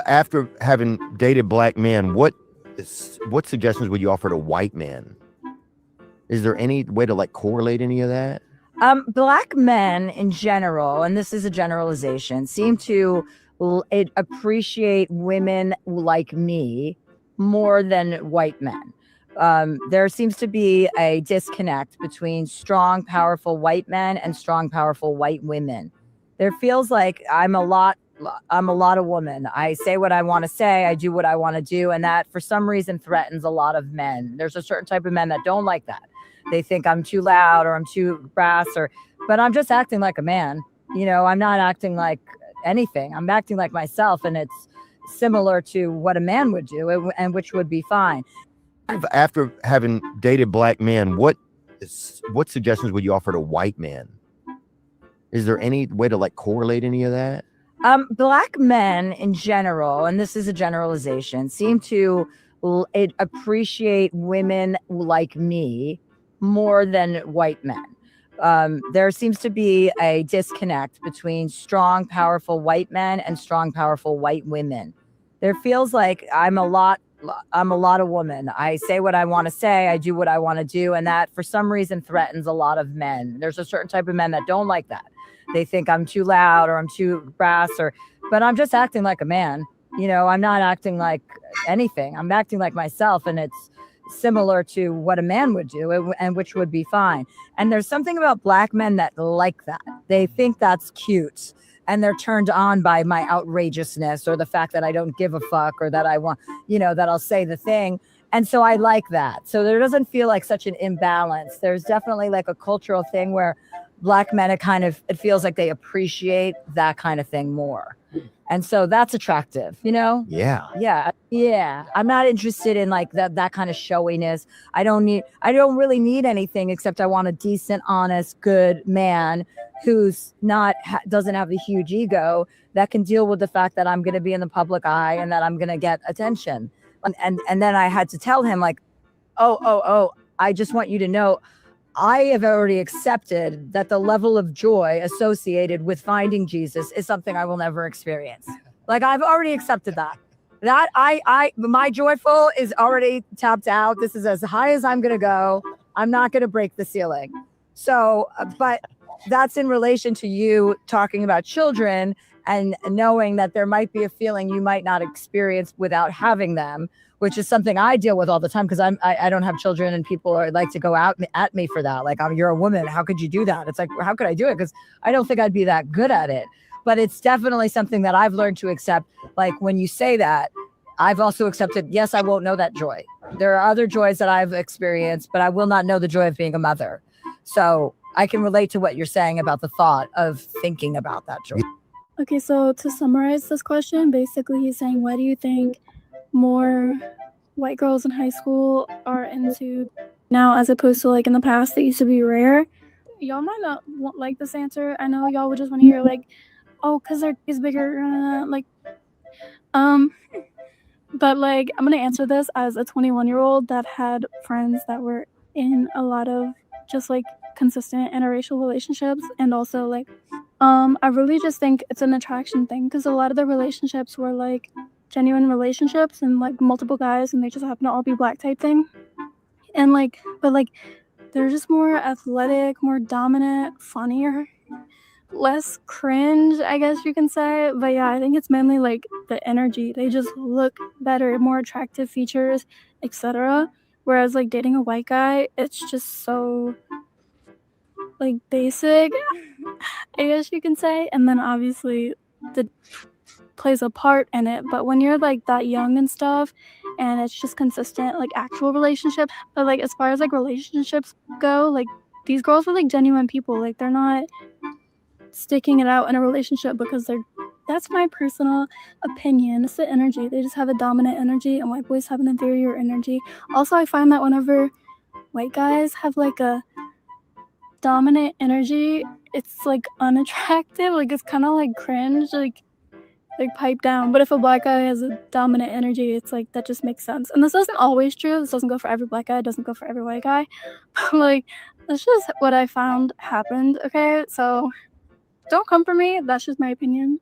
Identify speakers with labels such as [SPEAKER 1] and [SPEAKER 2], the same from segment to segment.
[SPEAKER 1] After having dated black men, what suggestions would you offer to white men? Is there any way to like correlate any of that?
[SPEAKER 2] Black men in general, and this is a generalization, seem to appreciate women like me more than white men. There seems to be a disconnect between strong, powerful white men and strong, powerful white women. There feels like I'm a lot of woman. I say what I want to say, I do what I want to do, and that for some reason threatens a lot of men. There's a certain type of men that don't like that. They think I'm too loud or I'm too brass but I'm just acting like a man. I'm not acting like anything. I'm acting like myself, and it's similar to what a man would do, and which would be fine.
[SPEAKER 1] After having dated black men, what suggestions would you offer to white men? Is there any way to like correlate any of that?
[SPEAKER 2] Black men in general, and this is a generalization, seem to appreciate women like me more than white men. There seems to be a disconnect between strong, powerful white men and strong, powerful white women. There feels like I'm a lot of woman. I say what I want to say, I do what I want to do, and that for some reason threatens a lot of men. There's a certain type of men that don't like that. They think I'm too loud or I'm too brass but I'm just acting like a man. I'm not acting like anything. I'm acting like myself, and it's similar to what a man would do, and which would be fine. And there's something about black men that like that. They think that's cute, and they're turned on by my outrageousness or the fact that I don't give a fuck, or that I want, that I'll say the thing. And so I like that. So there doesn't feel like such an imbalance. There's definitely like a cultural thing where black men, it feels like they appreciate that kind of thing more. And so that's attractive,
[SPEAKER 1] Yeah.
[SPEAKER 2] Yeah. I'm not interested in like that kind of showiness. I don't really need anything, except I want a decent, honest, good man who's doesn't have a huge ego, that can deal with the fact that I'm going to be in the public eye and that I'm going to get attention. And then I had to tell him like, oh, I just want you to know, I have already accepted that the level of joy associated with finding Jesus is something I will never experience. Like, I've already accepted that. That my joyful is already tapped out. This is as high as I'm going to go. I'm not going to break the ceiling. So, but that's in relation to you talking about children and knowing that there might be a feeling you might not experience without having them, which is something I deal with all the time, because I don't have children, and people like to go out at me for that. Like, you're a woman. How could you do that? It's like, how could I do it? Because I don't think I'd be that good at it. But it's definitely something that I've learned to accept. Like, when you say that, I've also accepted, yes, I won't know that joy. There are other joys that I've experienced, but I will not know the joy of being a mother. So I can relate to what you're saying about the thought of thinking about that joy.
[SPEAKER 3] Okay, so to summarize this question, basically he's saying, why do you think more white girls in high school are into now as opposed to like in the past that used to be rare? Y'all might not like this answer. I know y'all would just want to hear like, oh, because their is bigger, but like I'm gonna answer this as a 21-year-old that had friends that were in a lot of just like consistent interracial relationships, and also like I really just think it's an attraction thing, because a lot of the relationships were like genuine relationships and like multiple guys, and they just happen to all be black type thing, and like, but like they're just more athletic, more dominant, funnier, less cringe, I guess you can say. But yeah, I think it's mainly like the energy. They just look better, more attractive features, etc. Whereas like dating a white guy, it's just so like basic, I guess you can say. And then obviously the plays a part in it, but when you're like that young and stuff, and it's just consistent like actual relationship, but like as far as like relationships go, like these girls were like genuine people. Like, they're not sticking it out in a relationship because that's my personal opinion. It's the energy. They just have a dominant energy, and white boys have an inferior energy. Also, I find that whenever white guys have like a dominant energy, it's like unattractive. Like, it's kind of like cringe, like pipe down. But if a black guy has a dominant energy, it's like that just makes sense. And this isn't always true. This doesn't go for every black guy. It doesn't go for every white guy. But like, that's just what I found happened. Okay, so don't come for me. That's just my opinion.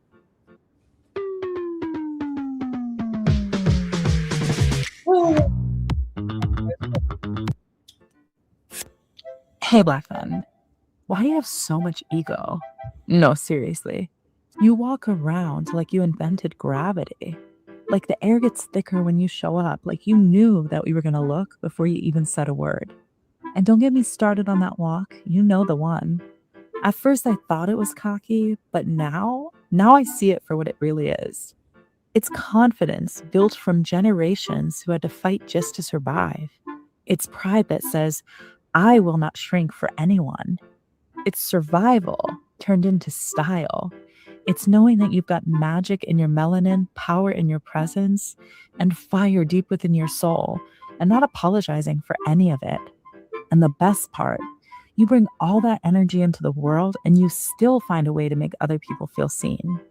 [SPEAKER 4] Hey, black man, why do you have so much ego? No, seriously. You walk around like you invented gravity. Like the air gets thicker when you show up, like you knew that we were gonna look before you even said a word. And don't get me started on that walk, you know the one. At first I thought it was cocky, but now I see it for what it really is. It's confidence built from generations who had to fight just to survive. It's pride that says, I will not shrink for anyone. It's survival turned into style. It's knowing that you've got magic in your melanin, power in your presence, and fire deep within your soul, and not apologizing for any of it. And the best part, you bring all that energy into the world and you still find a way to make other people feel seen.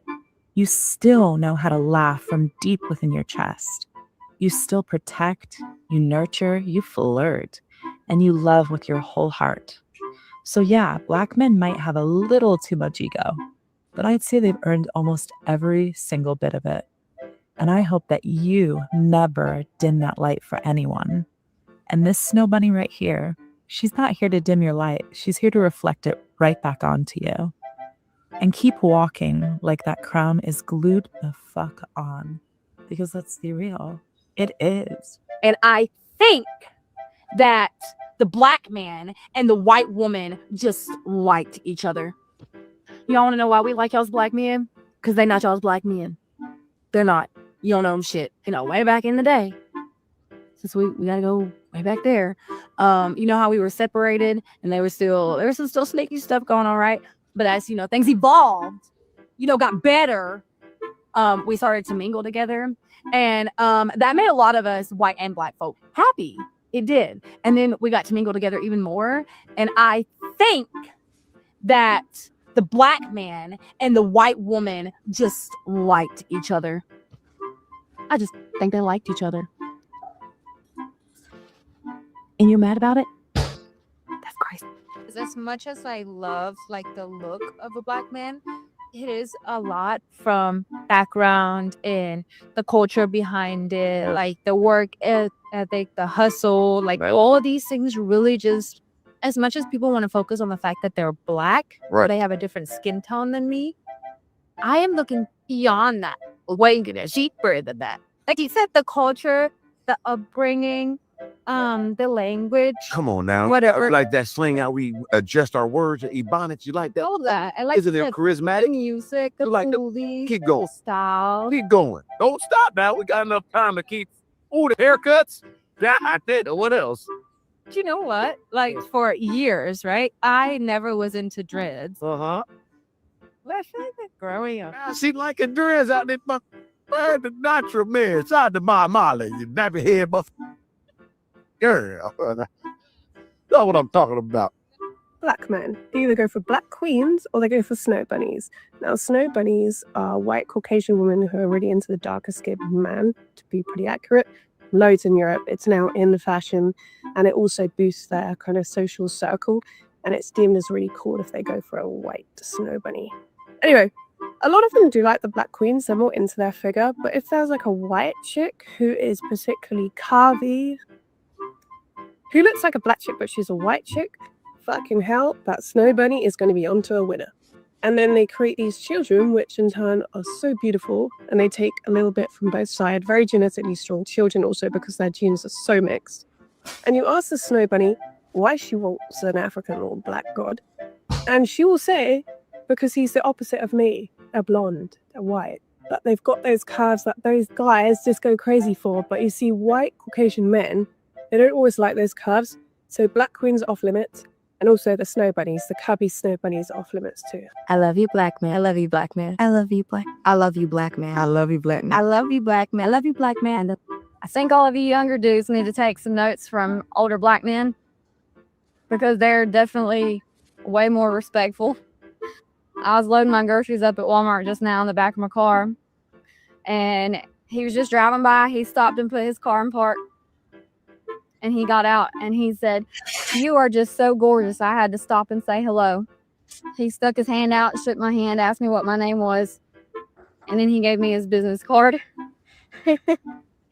[SPEAKER 4] You still know how to laugh from deep within your chest. You still protect, you nurture, you flirt, and you love with your whole heart. So yeah, black men might have a little too much ego, but I'd say they've earned almost every single bit of it. And I hope that you never dim that light for anyone. And this snow bunny right here, she's not here to dim your light. She's here to reflect it right back onto you. And keep walking like that crown is glued the fuck on. Because let's be real, it is.
[SPEAKER 5] And I think that the black man and the white woman just liked each other. Y'all want to know why we like y'all's black men? Because they not y'all's black men. They're not. You don't know them shit. You know, way back in the day. Since we gotta go way back there. You know how we were separated and there was some still sneaky stuff going on, right? But as you know, things evolved, got better. We started to mingle together. And that made a lot of us white and black folk happy. It did. And then we got to mingle together even more. And I think that the black man and the white woman just liked each other. I just think they liked each other. And you're mad about it? That's crazy.
[SPEAKER 2] As much as I love like the look of a black man, it is a lot from background and the culture behind it, like the work ethic, the hustle, like all of these things really just, as much as people want to focus on the fact that they're black,
[SPEAKER 1] Right.
[SPEAKER 2] or they have a different skin tone than me, I am looking beyond that, way deeper than that. Like you said, the culture, the upbringing, the language,
[SPEAKER 6] Come on now.
[SPEAKER 2] whatever.
[SPEAKER 6] Like that slang how we adjust our words and ebonics. You like that?
[SPEAKER 2] all that. I like
[SPEAKER 6] Isn't it
[SPEAKER 2] the
[SPEAKER 6] charismatic?
[SPEAKER 2] music, the
[SPEAKER 6] like the-
[SPEAKER 2] movies,
[SPEAKER 6] keep going.
[SPEAKER 2] the style.
[SPEAKER 6] Keep going. Don't stop now. We got enough time to keep. Oh, the haircuts. Yeah, I did. What else?
[SPEAKER 2] Do you know what? Like for years, right? I never was into dreads.
[SPEAKER 6] Uh-huh.
[SPEAKER 2] But I feel like that growing up.
[SPEAKER 6] I see like a dress out there. The natural man. It's out the Molly. You nappy head buff. Girl. That's what I'm talking about.
[SPEAKER 7] Black men. They either go for black queens or they go for snow bunnies. Now, snow bunnies are white Caucasian women who are really into the darker skinned man, to be pretty accurate. Loads in Europe. It's now in fashion, and it also boosts their kind of social circle, and it's deemed as really cool if they go for a white snow bunny. Anyway, a lot of them do like the black queens. They're more into their figure, but if there's like a white chick who is particularly carvy, who looks like a black chick but she's a white chick, fucking hell, that snow bunny is going to be onto a winner. And then they create these children, which in turn are so beautiful, and they take a little bit from both sides, very genetically strong children also because their genes are so mixed. And you ask the snow bunny why she wants an African or black god, and she will say, because he's the opposite of me. They're blonde, they're white, but they've got those curves that those guys just go crazy for. But you see, white Caucasian men, they don't always like those curves, so black queens are off limits. And also the snow bunnies, the cubby snow bunnies are off limits too.
[SPEAKER 5] I love you, black man. I love you, black man. I love you, black. I love you, black man. I love you, black man.
[SPEAKER 2] I love you, black man. I love you, black man. I think all of you younger dudes need to take some notes from older black men because they're definitely way more respectful. I was loading my groceries up at Walmart just now in the back of my car, and he was just driving by. He stopped and put his car in park, and he got out and he said, "You are just so gorgeous. I had to stop and say hello." He stuck his hand out, shook my hand, asked me what my name was, and then he gave me his business card.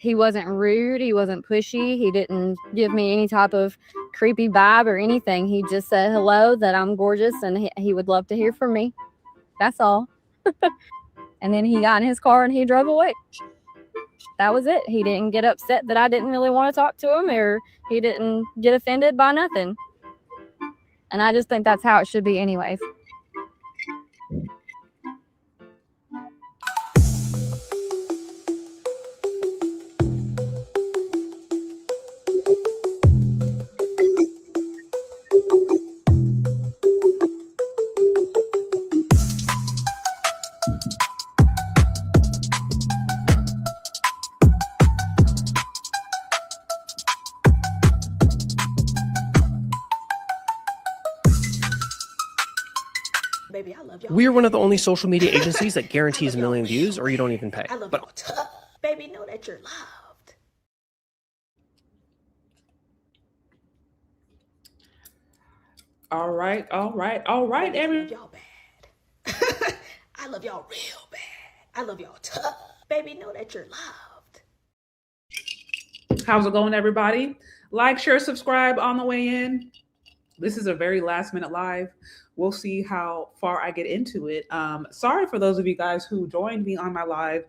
[SPEAKER 8] he wasn't rude, he wasn't pushy, he didn't give me any type of creepy vibe or anything. He just said hello, that I'm gorgeous, and he would love to hear from me. That's all. And then he got in his car and he drove away. That was it. He didn't get upset that I didn't really want to talk to him, or he didn't get offended by nothing. And I just think that's how it should be anyways.
[SPEAKER 9] We're one of the only social media agencies that guarantees 1 million views or you don't even pay. But
[SPEAKER 10] baby, know that you're loved.
[SPEAKER 11] All right, everyone.
[SPEAKER 10] Y'all bad. I love y'all real bad. I love y'all tough. Baby, know that you're loved.
[SPEAKER 11] How's it going, everybody? Like, share, subscribe on the way in. This is a very last minute live. We'll see how far I get into it. Sorry for those of you guys who joined me on my live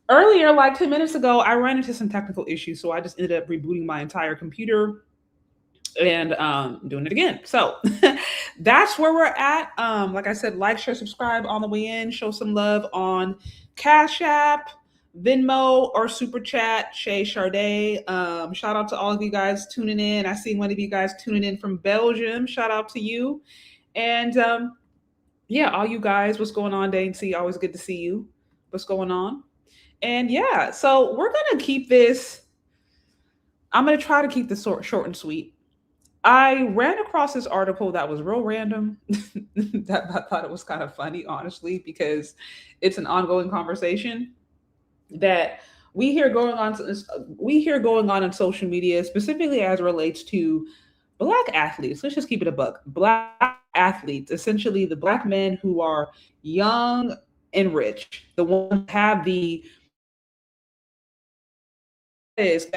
[SPEAKER 11] earlier, like 10 minutes ago. I ran into some technical issues, so I just ended up rebooting my entire computer and doing it again. So that's where we're at. Like I said, like, share, subscribe on the way in. Show some love on Cash App, Venmo, or Super Chat, Shay Charday. Shout out to all of you guys tuning in. I see one of you guys tuning in from Belgium. Shout out to you. And yeah, all you guys, what's going on, Dainty? Always good to see you. What's going on? And yeah, so we're going to keep this. I'm going to try to keep this short and sweet. I ran across this article that was real random. That I thought it was kind of funny, honestly, because it's an ongoing conversation that we hear going on on social media, specifically as it relates to Black athletes. Let's just keep it a buck. Black athletes, essentially the Black men who are young and rich, the ones that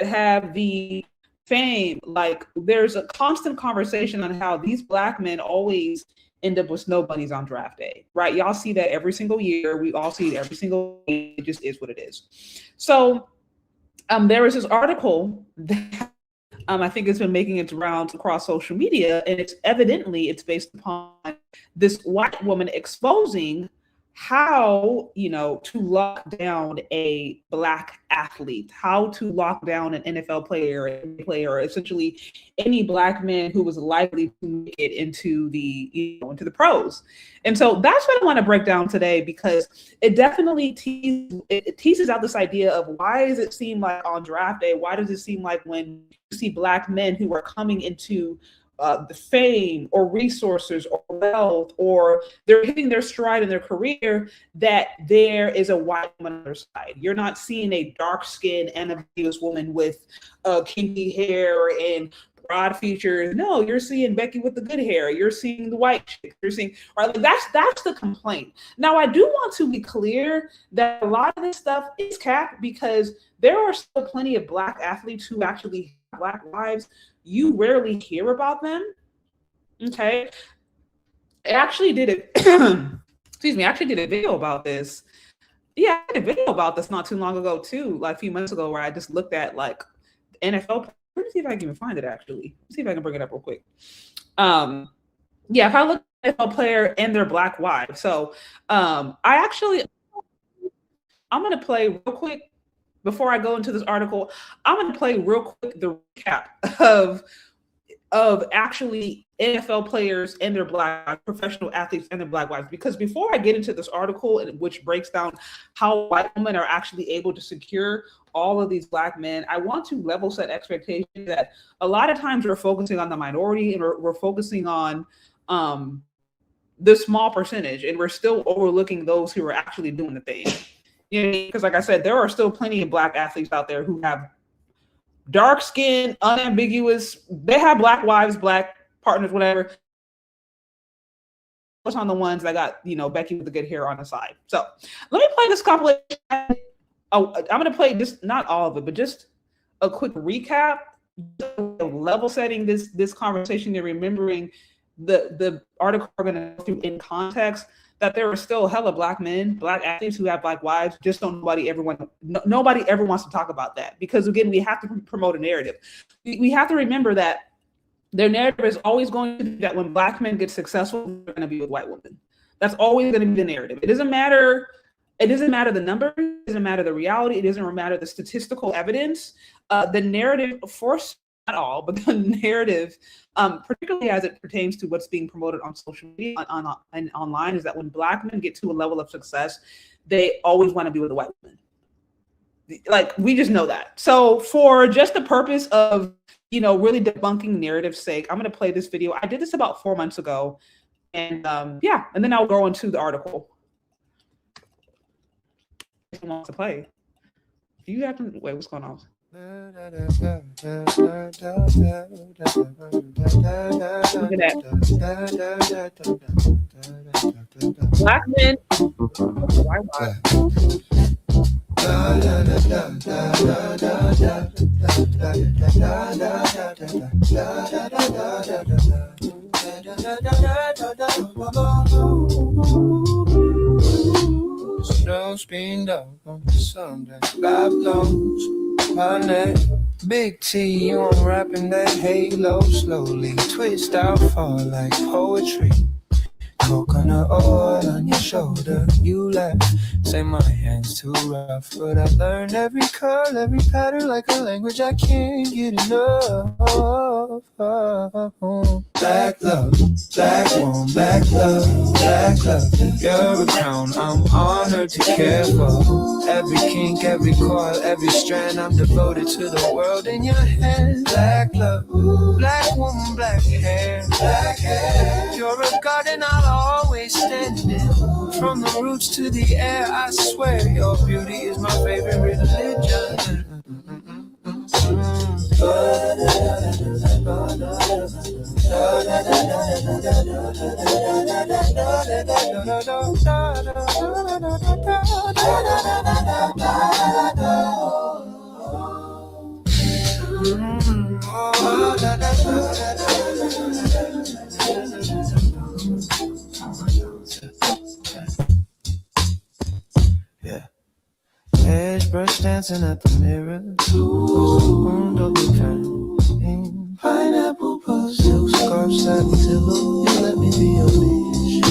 [SPEAKER 11] have the fame. Like, there's a constant conversation on how these Black men always end up with snow bunnies on draft day, right? Y'all see that every single year. We all see it every single year. It just is what it is. So there was this article that I think it's been making its rounds across social media, and it's based upon this white woman exposing how, to lock down a Black athlete, how to lock down an NFL player, essentially any Black man who was likely to make it into the pros. And so that's what I want to break down today, because it definitely teases out this idea of, why does it seem like on draft day, why does it seem like when you see Black men who are coming into the fame or resources or wealth, or they're hitting their stride in their career, that there is a white woman on their side. You're not seeing a dark-skinned, ambiguous woman with kinky hair and broad features. No, you're seeing Becky with the good hair. You're seeing the white chick. You're seeing, right? That's the complaint. Now, I do want to be clear that a lot of this stuff is cap, because there are still plenty of Black athletes who actually have Black wives. You rarely hear about them. Okay. I actually did it. Excuse me. I actually did a video about this. Yeah, I did a video about this not too long ago too, like a few months ago, where I just looked at like NFL. Let me see if I can even find it actually. Let's see if I can bring it up real quick. Yeah, if I look at NFL player and their Black wives. So I'm gonna play real quick. Before I go into this article, I'm going to play real quick the recap of actually NFL players and their professional athletes and their Black wives. Because before I get into this article, which breaks down how white women are actually able to secure all of these Black men, I want to level set expectations that a lot of times we're focusing on the minority, and we're focusing on the small percentage, and we're still overlooking those who are actually doing the thing. Because like I said, there are still plenty of Black athletes out there who have dark skin, unambiguous. They have Black wives, Black partners, whatever. What's on the ones that got, Becky with the good hair on the side. So let me play this compilation. Oh, I'm gonna play just not all of it, but just a quick recap, level setting this conversation and remembering the article we're gonna go through in context, that there are still hella black men, black athletes who have black wives. Just nobody ever wants to talk about that, because again, we have to promote a narrative. We have to remember that their narrative is always going to be that when black men get successful, they're going to be with white women. That's always going to be the narrative. It doesn't matter the numbers, it doesn't matter the reality, it doesn't matter the statistical evidence. The narrative, of course, not all, but the narrative, particularly as it pertains to what's being promoted on social media and online, is that when black men get to a level of success, they always want to be with a white woman. Like, we just know that. So for just the purpose of, really debunking narrative's sake, I'm going to play this video. I did this about 4 months ago. And yeah, and then I'll go into the article. Wants to play. Do you have to wait? What's going on? Look at that. Black men. Why?
[SPEAKER 12] Snow screen dog on the Sunday. God blows my name. Big T, you I'm rapping that halo slowly. Twist out, fall like poetry. Coconut oil on your shoulder, you laugh. Say my hand's too rough, but I learned every curl, every pattern like a language I can't get enough. Black love, black one, black love, black love. You're a crown I'm honored to care for. Every kink, every coil, every strand, I'm devoted to the world in your hands. Black love, black woman, black hair, black hair. You're a garden I'll always stand in. From the roots to the air, I swear your beauty is my favorite religion. Yeah. Edge brush dancing at the mirror. Double turn. Pineapple puffs, silk scarf, satin pillow. You let me be your leash.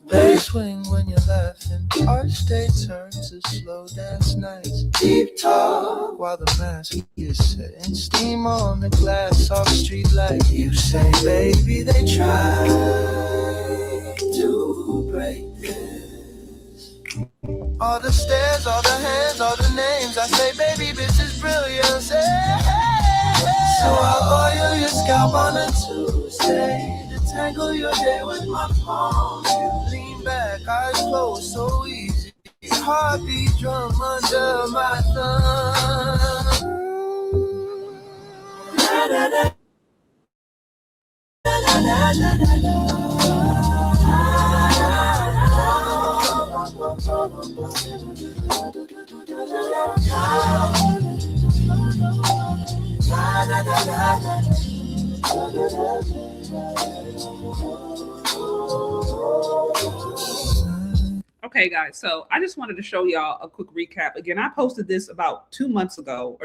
[SPEAKER 12] Baby swing when you're laughing. Arch day turns to slow dance nights. Deep talk while the mask is setting. Steam on the glass off street light. You say, baby, they try to break this. All the stairs, all the hands, all the names. I say, baby, this is brilliant. So I'll oil your scalp on a Tuesday. Tangle your day with my palms. You lean back, eyes closed, so easy. Heartbeat drum under my thumb. Da, da, da. Da, da, da, da, da.
[SPEAKER 11] Okay, guys, so I just wanted to show y'all a quick recap. Again, I posted this about 4 months ago,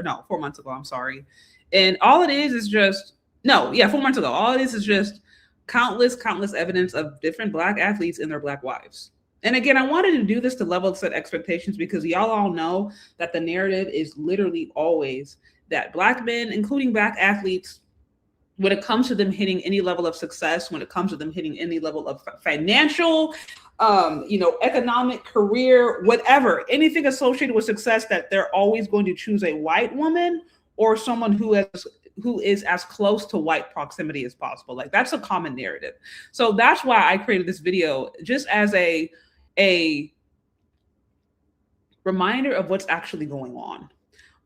[SPEAKER 11] I'm sorry. And all it is just, 4 months ago. All it is just countless evidence of different Black athletes and their Black wives. And again, I wanted to do this to level set expectations, because y'all all know that the narrative is literally always that Black men, including Black athletes, when it comes to them hitting any level of success, when it comes to them hitting any level of financial, economic, career, whatever, anything associated with success, that they're always going to choose a white woman or someone who is as close to white proximity as possible. Like, that's a common narrative. So that's why I created this video, just as a reminder of what's actually going on.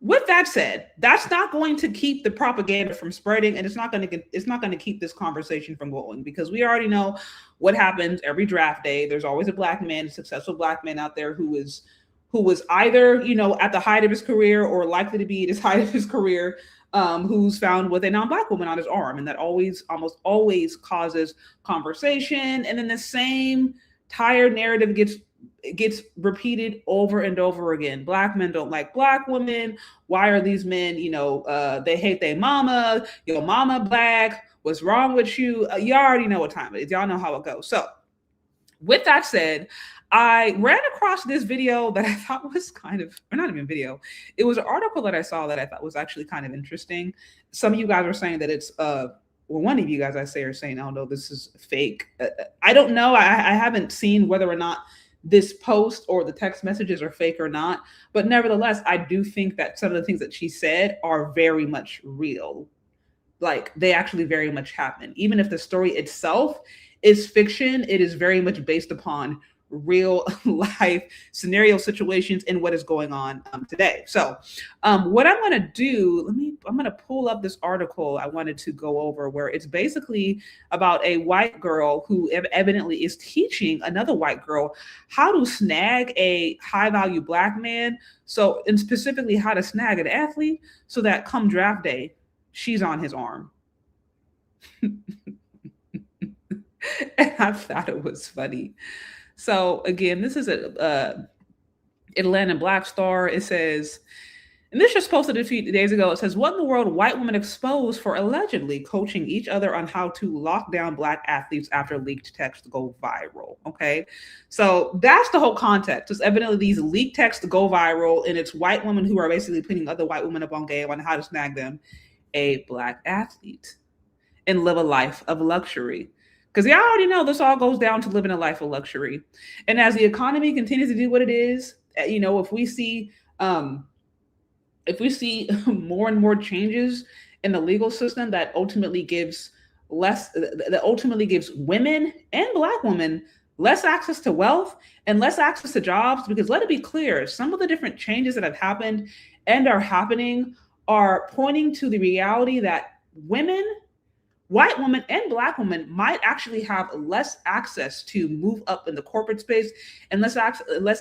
[SPEAKER 11] with that said, that's not going to keep the propaganda from spreading, and it's not going to keep this conversation from going, because we already know what happens every draft day. There's always a black man, a successful black man out there who was either, you know, at the height of his career or likely to be at his height of his career, who's found with a non-black woman on his arm, and that almost always causes conversation, and then the same tired narrative gets repeated over and over again. Black men don't like black women. Why are these men, you know, they hate their mama, your mama black, what's wrong with you? You already know what time it is. Y'all know how it goes. So with that said, I ran across this video that I thought was kind of, or not even video, it was an article that I saw that I thought was actually kind of interesting. Some of you guys are saying that it's, well, one of you guys I say are saying, oh no, this is fake. I don't know. I haven't seen whether or not this post or the text messages are fake or not, but nevertheless, I do think that some of the things that she said are very much real. Like, they actually very much happen. Even if the story itself is fiction, it is very much based upon real life scenario situations and what is going on today. So what I'm going to do, I'm going to pull up this article I wanted to go over, where it's basically about a white girl who evidently is teaching another white girl how to snag a high value black man. So, and specifically how to snag an athlete so that come draft day, she's on his arm. And I thought it was funny. So again, this is a Atlanta Black Star. It says, and this just posted a few days ago. It says, what in the world? White women exposed for allegedly coaching each other on how to lock down black athletes after leaked texts go viral. Okay, so that's the whole context. It's evidently these leaked texts go viral, and it's white women who are basically putting other white women up on game on how to snag them a black athlete and live a life of luxury. Because y'all already know this all goes down to living a life of luxury. And as the economy continues to do what it is, you know, if we see more and more changes in the legal system that ultimately gives women and black women less access to wealth and less access to jobs, because let it be clear, some of the different changes that have happened and are happening are pointing to the reality that white women and black women might actually have less access to move up in the corporate space and less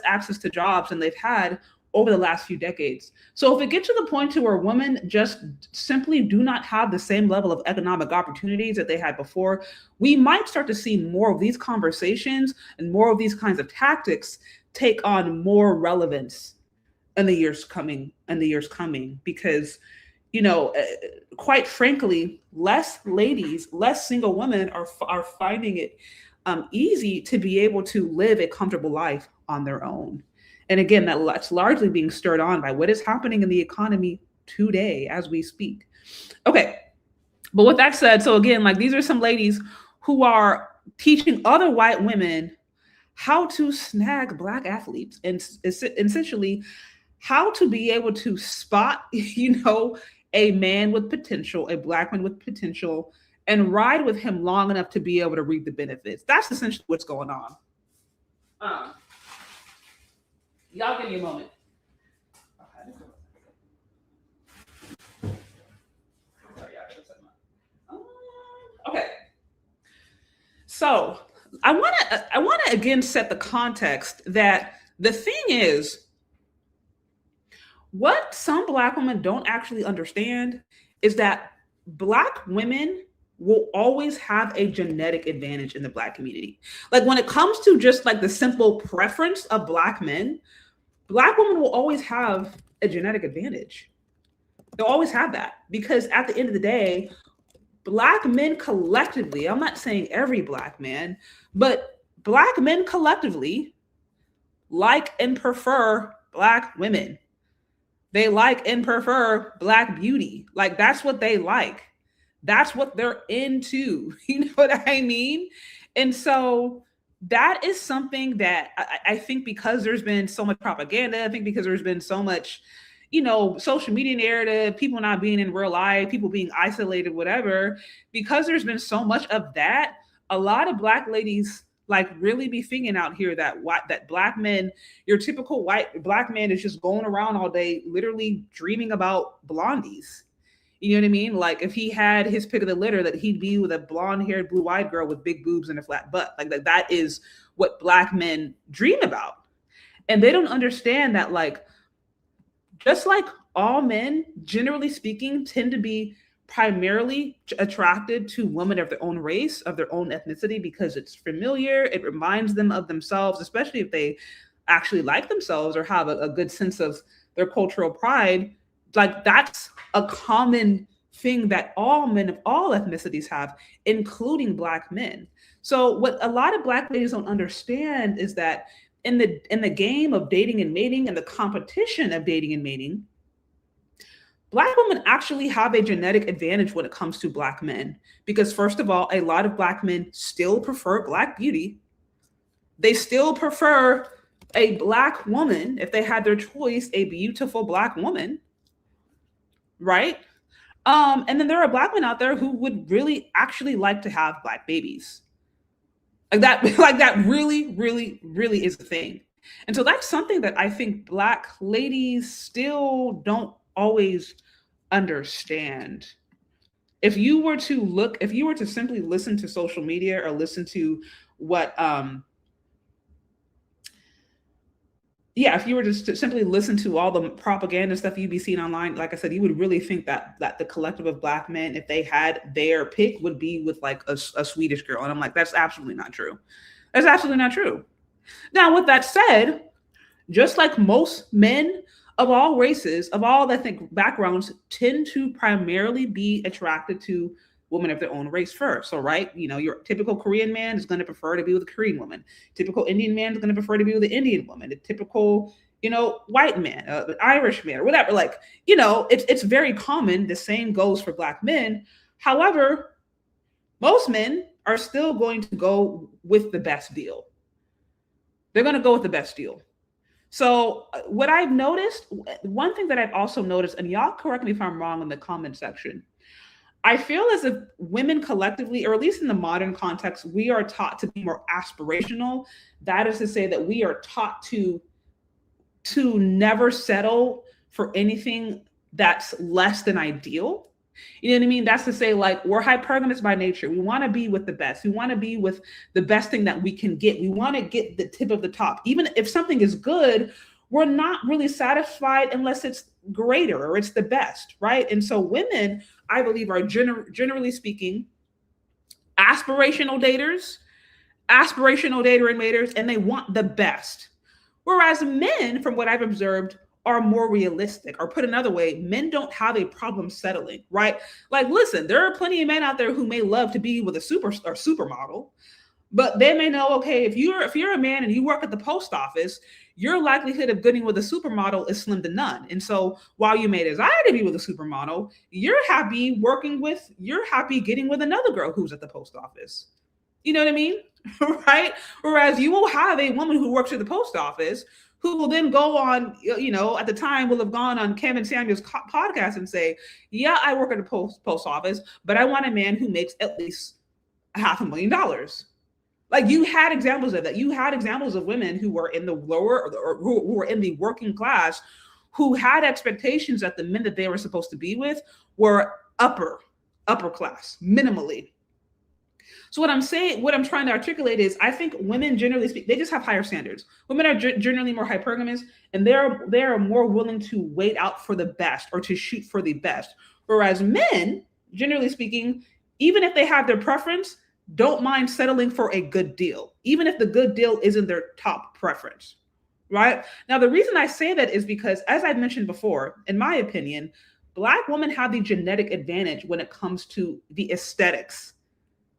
[SPEAKER 11] access to jobs than they've had over the last few decades. So if it gets to the point to where women just simply do not have the same level of economic opportunities that they had before, we might start to see more of these conversations and more of these kinds of tactics take on more relevance in the years coming, because, you know, quite frankly, less single women are finding it easy to be able to live a comfortable life on their own. And again, that's largely being stirred on by what is happening in the economy today as we speak. Okay, but with that said, so again, like, these are some ladies who are teaching other white women how to snag black athletes, and essentially how to be able to spot, you know, a man with potential, a black man with potential, and ride with him long enough to be able to reap the benefits. That's essentially what's going on. Y'all give me a moment. Okay. So I want to again set the context that the thing is, what some black women don't actually understand is that black women will always have a genetic advantage in the black community. Like, when it comes to just like the simple preference of black men, black women will always have a genetic advantage. They'll always have that, because at the end of the day, black men collectively, I'm not saying every black man, but black men collectively like and prefer black women. They like and prefer black beauty. Like, that's what they like. That's what they're into. You know what I mean? And so that is something that I think, because there's been so much propaganda, I think because there's been so much, you know, social media narrative, people not being in real life, people being isolated, whatever, because there's been so much of that, a lot of black ladies Like, really be thinking out here that that black men, your typical white black man is just going around all day, literally dreaming about blondies. You know what I mean? Like, if he had his pick of the litter, that he'd be with a blonde-haired, blue-eyed girl with big boobs and a flat butt. Like, that is what black men dream about. And they don't understand that, like, just like all men, generally speaking, tend to be primarily attracted to women of their own race, of their own ethnicity, because it's familiar. It reminds them of themselves, especially if they actually like themselves or have a good sense of their cultural pride. Like, that's a common thing that all men of all ethnicities have, including black men. So what a lot of black ladies don't understand is that in the game of dating and mating and the competition of dating and mating, black women actually have a genetic advantage when it comes to black men. Because first of all, a lot of black men still prefer black beauty. They still prefer a black woman, if they had their choice, a beautiful black woman. Right? And then there are black men out there who would really actually like to have black babies. Like that really, really, really is the thing. And so that's something that I think black ladies still don't always understand. If you were to simply listen to social media or listen to what if you were just to simply listen to all the propaganda stuff you'd be seeing online, like I said, you would really think that the collective of black men, if they had their pick, would be with like a Swedish girl. And I'm like, that's absolutely not true. That's absolutely not true. Now, with that said, just like most men of all races, of all ethnic backgrounds, tend to primarily be attracted to women of their own race first. So, right, your typical Korean man is going to prefer to be with a Korean woman. Typical Indian man is going to prefer to be with an Indian woman. The typical, white man, the Irish man, or whatever. Like, it's very common. The same goes for black men. However, most men are still going to go with the best deal. They're going to go with the best deal. So what I've noticed, one thing that I've also noticed, and y'all correct me if I'm wrong in the comment section, I feel as if women collectively, or at least in the modern context, we are taught to be more aspirational. That is to say that we are taught to never settle for anything that's less than ideal. You know what I mean? That's to say, like, we're hypergamous by nature. We want to be with the best. We want to be with the best thing that we can get. We want to get the tip of the top. Even if something is good, we're not really satisfied unless it's greater or it's the best, right? And so women, I believe, are generally speaking aspirational daters, aspirational dater and maters, and they want the best. Whereas men, from what I've observed, are more realistic. Or put another way, men don't have a problem settling, right? Like, listen, there are plenty of men out there who may love to be with a supermodel, but they may know, okay, if you're a man and you work at the post office, your likelihood of getting with a supermodel is slim to none. And so while you may desire to be with a supermodel, you're happy getting with another girl who's at the post office. You know what I mean? Right? Whereas you will have a woman who works at the post office who will then go on, at the time will have gone on Kevin Samuels' podcast and say, yeah, I work at the post office, but I want a man who makes at least $500,000. Like, you had examples of that. You had examples of women who were in the lower or who were in the working class who had expectations that the men that they were supposed to be with were upper class, minimally. So what I'm trying to articulate is, I think women, generally speak, they just have higher standards. Women are generally more hypergamous, and they're more willing to wait out for the best or to shoot for the best. Whereas men, generally speaking, even if they have their preference, don't mind settling for a good deal, even if the good deal isn't their top preference, right? Now, the reason I say that is because, as I've mentioned before, in my opinion, Black women have the genetic advantage when it comes to the aesthetics,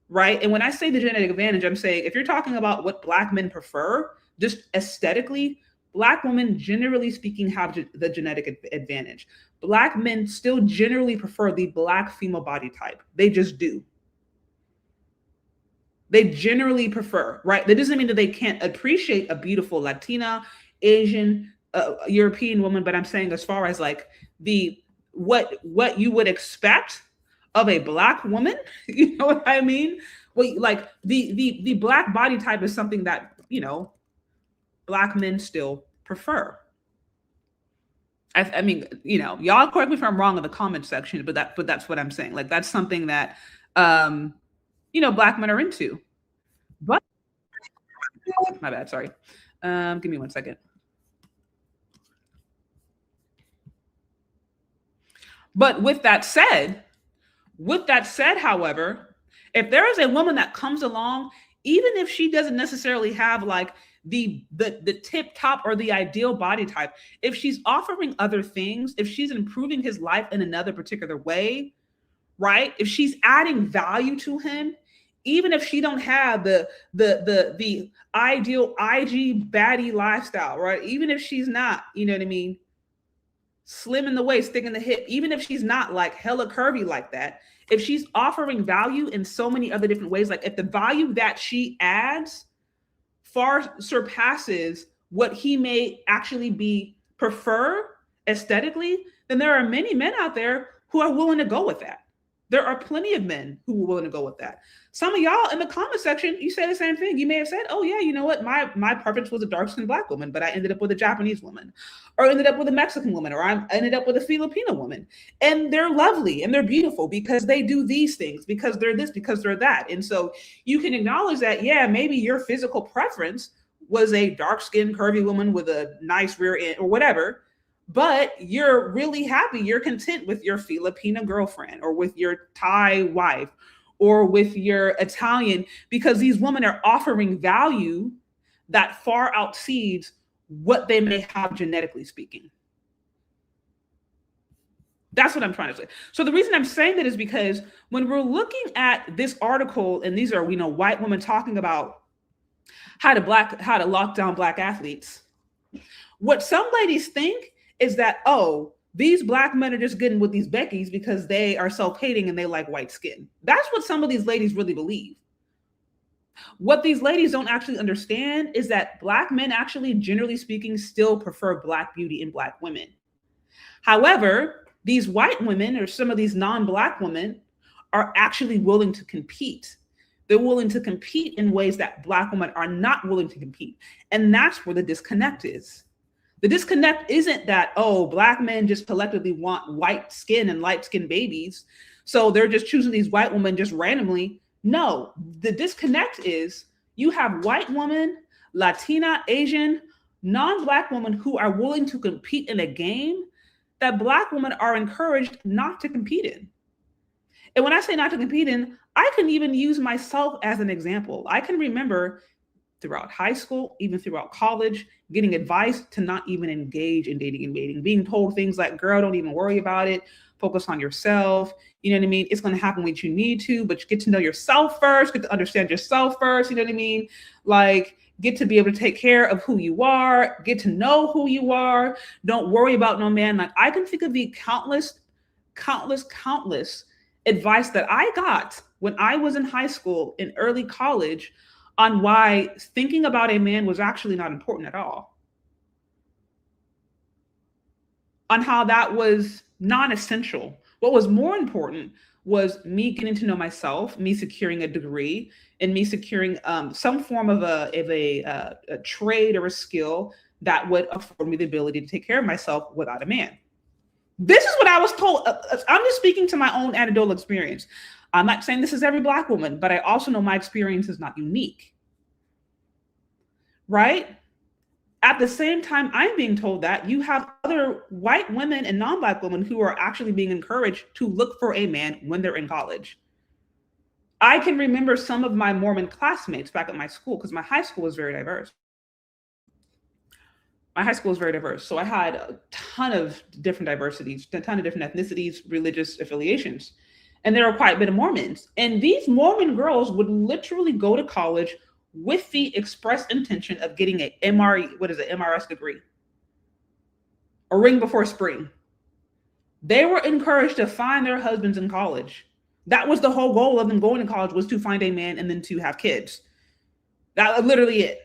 [SPEAKER 11] right? And when I say the genetic advantage, I'm saying, if you're talking about what Black men prefer, just aesthetically, Black women, generally speaking, have the genetic advantage. Black men still generally prefer the Black female body type. They just do. They generally prefer, right? That doesn't mean that they can't appreciate a beautiful Latina, Asian, European woman, but I'm saying, as far as like what you would expect of a Black woman, you know what I mean? Well, like the black body type is something that, you know, black men still prefer. I mean, you know, y'all correct me if I'm wrong in the comment section, but that's what I'm saying. Like that's something that you know, black men are into. But my bad, sorry. Give me 1 second. But with that said, however, if there is a woman that comes along, even if she doesn't necessarily have like the tip top or the ideal body type, if she's offering other things, if she's improving his life in another particular way, right? If she's adding value to him, even if she don't have the ideal IG baddie lifestyle, right? Even if she's not, you know what I mean, slim in the waist, thick in the hip, even if she's not like hella curvy like that, if she's offering value in so many other different ways, like if the value that she adds far surpasses what he may actually prefer aesthetically, then there are many men out there who are willing to go with that. There are plenty of men who are willing to go with that. Some of y'all in the comment section, you say the same thing. You may have said, oh yeah, you know what? My preference was a dark-skinned black woman, but I ended up with a Japanese woman, or ended up with a Mexican woman, or I ended up with a Filipino woman. And they're lovely and they're beautiful because they do these things, because they're this, because they're that. And so you can acknowledge that, yeah, maybe your physical preference was a dark-skinned, curvy woman with a nice rear end or whatever, but you're really happy, you're content with your Filipino girlfriend or with your Thai wife or with your Italian, because these women are offering value that far exceeds what they may have genetically speaking. That's what I'm trying to say. So the reason I'm saying that is because when we're looking at this article, and these are, we know, white women talking about how to lock down black athletes, what some ladies think is that, oh, these black men are just getting with these Beckys because they are self-hating and they like white skin. That's what some of these ladies really believe. What these ladies don't actually understand is that black men actually, generally speaking, still prefer black beauty in black women. However, these white women or some of these non-black women are actually willing to compete. They're willing to compete in ways that black women are not willing to compete. And that's where the disconnect is. The disconnect isn't that, oh, black men just collectively want white skin and light skinned babies, so they're just choosing these white women just randomly. No, the disconnect is you have white women, Latina, Asian, non-black women who are willing to compete in a game that black women are encouraged not to compete in. And when I say not to compete in, I can even use myself as an example. I can remember throughout high school, even throughout college, getting advice to not even engage in dating and mating, being told things like, girl, don't even worry about it. Focus on yourself. You know what I mean? It's going to happen when you need to, but you get to know yourself first, get to understand yourself first. You know what I mean? Like, get to be able to take care of who you are, get to know who you are. Don't worry about no man. Like, I can think of the countless advice that I got when I was in high school, in early college, on why thinking about a man was actually not important at all. On how that was non-essential. What was more important was me getting to know myself, me securing a degree, and me securing some form of a trade or a skill that would afford me the ability to take care of myself without a man. This is what I was told. I'm just speaking to my own anecdotal experience. I'm not saying this is every black woman, but I also know my experience is not unique. Right? At the same time, I'm being told that you have other white women and non-black women who are actually being encouraged to look for a man when they're in college. I can remember some of my Mormon classmates back at my school, because my high school was very diverse. So I had a ton of different diversities, a ton of different ethnicities, religious affiliations. And there were quite a bit of Mormons. And these Mormon girls would literally go to college with the express intention of getting a MRS degree, a ring before spring. They were encouraged to find their husbands in college. That was the whole goal of them going to college, was to find a man and then to have kids. That was literally it.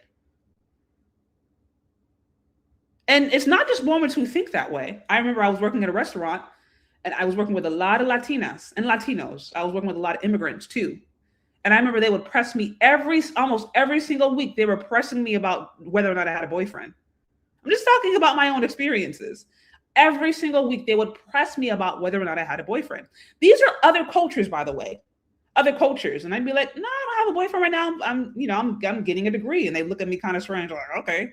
[SPEAKER 11] And it's not just Mormons who think that way. I remember I was working at a restaurant and I was working with a lot of Latinas and Latinos. I was working with a lot of immigrants too. And I remember they would press me almost every single week. They were pressing me about whether or not I had a boyfriend. I'm just talking about my own experiences. Every single week, they would press me about whether or not I had a boyfriend. These are other cultures, by the way, other cultures. And I'd be like, no, I don't have a boyfriend right now. I'm getting a degree. And they look at me kind of strange, like, okay.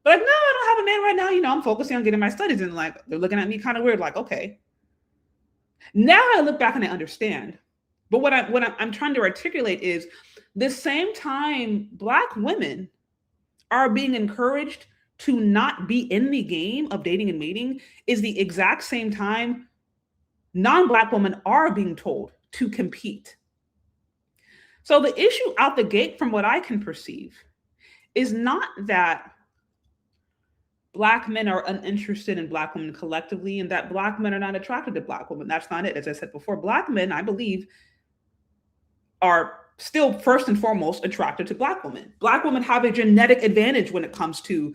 [SPEAKER 11] But like, no, I don't have a man right now. I'm focusing on getting my studies. And like, they're looking at me kind of weird, like, okay. Now I look back and I understand. But what I'm trying to articulate is the same time Black women are being encouraged to not be in the game of dating and mating is the exact same time non-Black women are being told to compete. So the issue out the gate, from what I can perceive, is not that Black men are uninterested in Black women collectively and that Black men are not attracted to Black women. That's not it. As I said before, Black men, I believe, are still first and foremost attracted to Black women. Black women have a genetic advantage when it comes to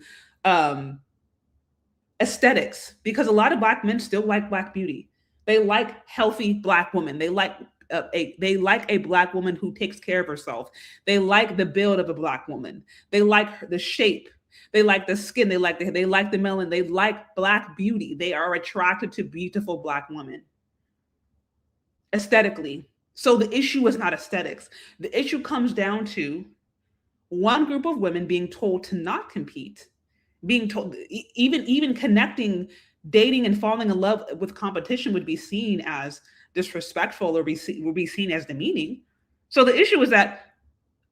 [SPEAKER 11] aesthetics, because a lot of Black men still like Black beauty. They like healthy Black women. They like a Black woman who takes care of herself. They like the build of a Black woman. They like the shape. They like the skin. They like the melanin. They like Black beauty. They are attracted to beautiful Black women aesthetically. So the issue is not aesthetics. The issue comes down to one group of women being told to not compete, being told even connecting, dating and falling in love with competition would be seen as disrespectful or would be seen as demeaning. So the issue is that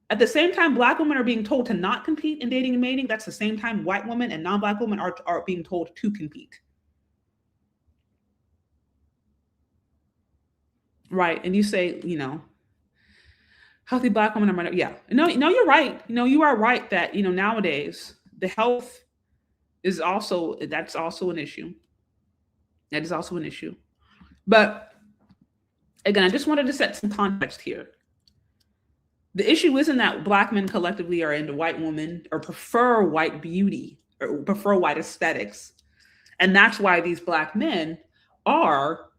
[SPEAKER 11] at the same time Black women are being told to not compete in dating and mating, that's the same time white women and non-Black women are being told to compete. Right. And you say, healthy Black women are, yeah. No, you're right. You are right that, nowadays the health is that's also an issue. That is also an issue. But again, I just wanted to set some context here. The issue isn't that Black men collectively are into white women or prefer white beauty or prefer white aesthetics. And that's why these Black men are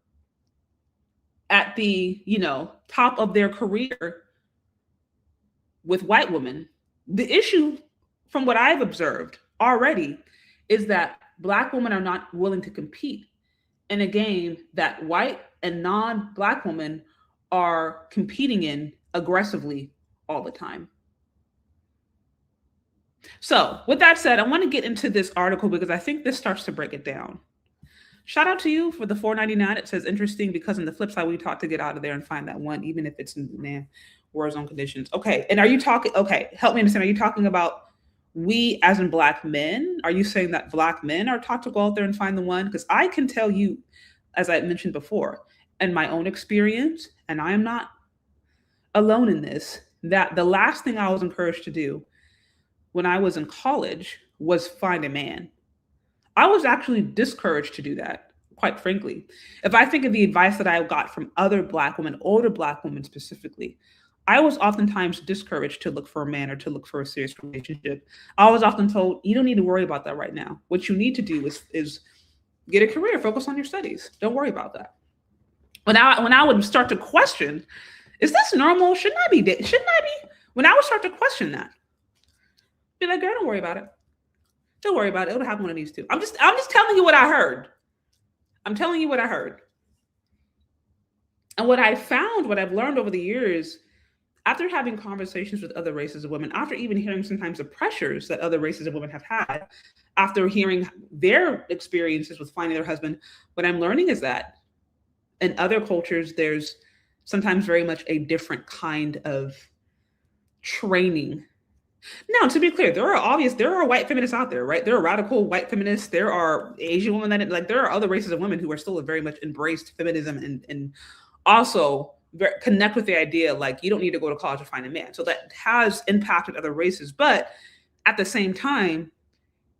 [SPEAKER 11] at the, top of their career with white women. The issue, from what I've observed already, is that Black women are not willing to compete in a game that white and non-Black women are competing in aggressively all the time. So with that said, I want to get into this article because I think this starts to break it down. Shout out to you for the $4.99. It says interesting because on the flip side, we taught to get out of there and find that one, even if it's in war zone conditions. Okay. And are you talking, okay, help me understand. Are you talking about we as in Black men? Are you saying that Black men are taught to go out there and find the one? Because I can tell you, as I mentioned before, in my own experience, and I am not alone in this, that the last thing I was encouraged to do when I was in college was find a man. I was actually discouraged to do that, quite frankly. If I think of the advice that I got from other Black women, older Black women specifically, I was oftentimes discouraged to look for a man or to look for a serious relationship. I was often told, you don't need to worry about that right now. What you need to do is get a career, focus on your studies. Don't worry about that. When I would start to question, is this normal? Shouldn't I be? When I would start to question that, be like, girl, don't worry about it. Don't worry about it. It'll happen one of these two. I'm just telling you what I heard. I'm telling you what I heard. And what I've learned over the years, after having conversations with other races of women, after even hearing sometimes the pressures that other races of women have had, after hearing their experiences with finding their husband, what I'm learning is that in other cultures, there's sometimes very much a different kind of training. Now, to be clear, there are white feminists out there, right? There are radical white feminists. There are Asian women there are other races of women who are still very much embraced feminism and also connect with the idea like you don't need to go to college to find a man. So that has impacted other races, but at the same time,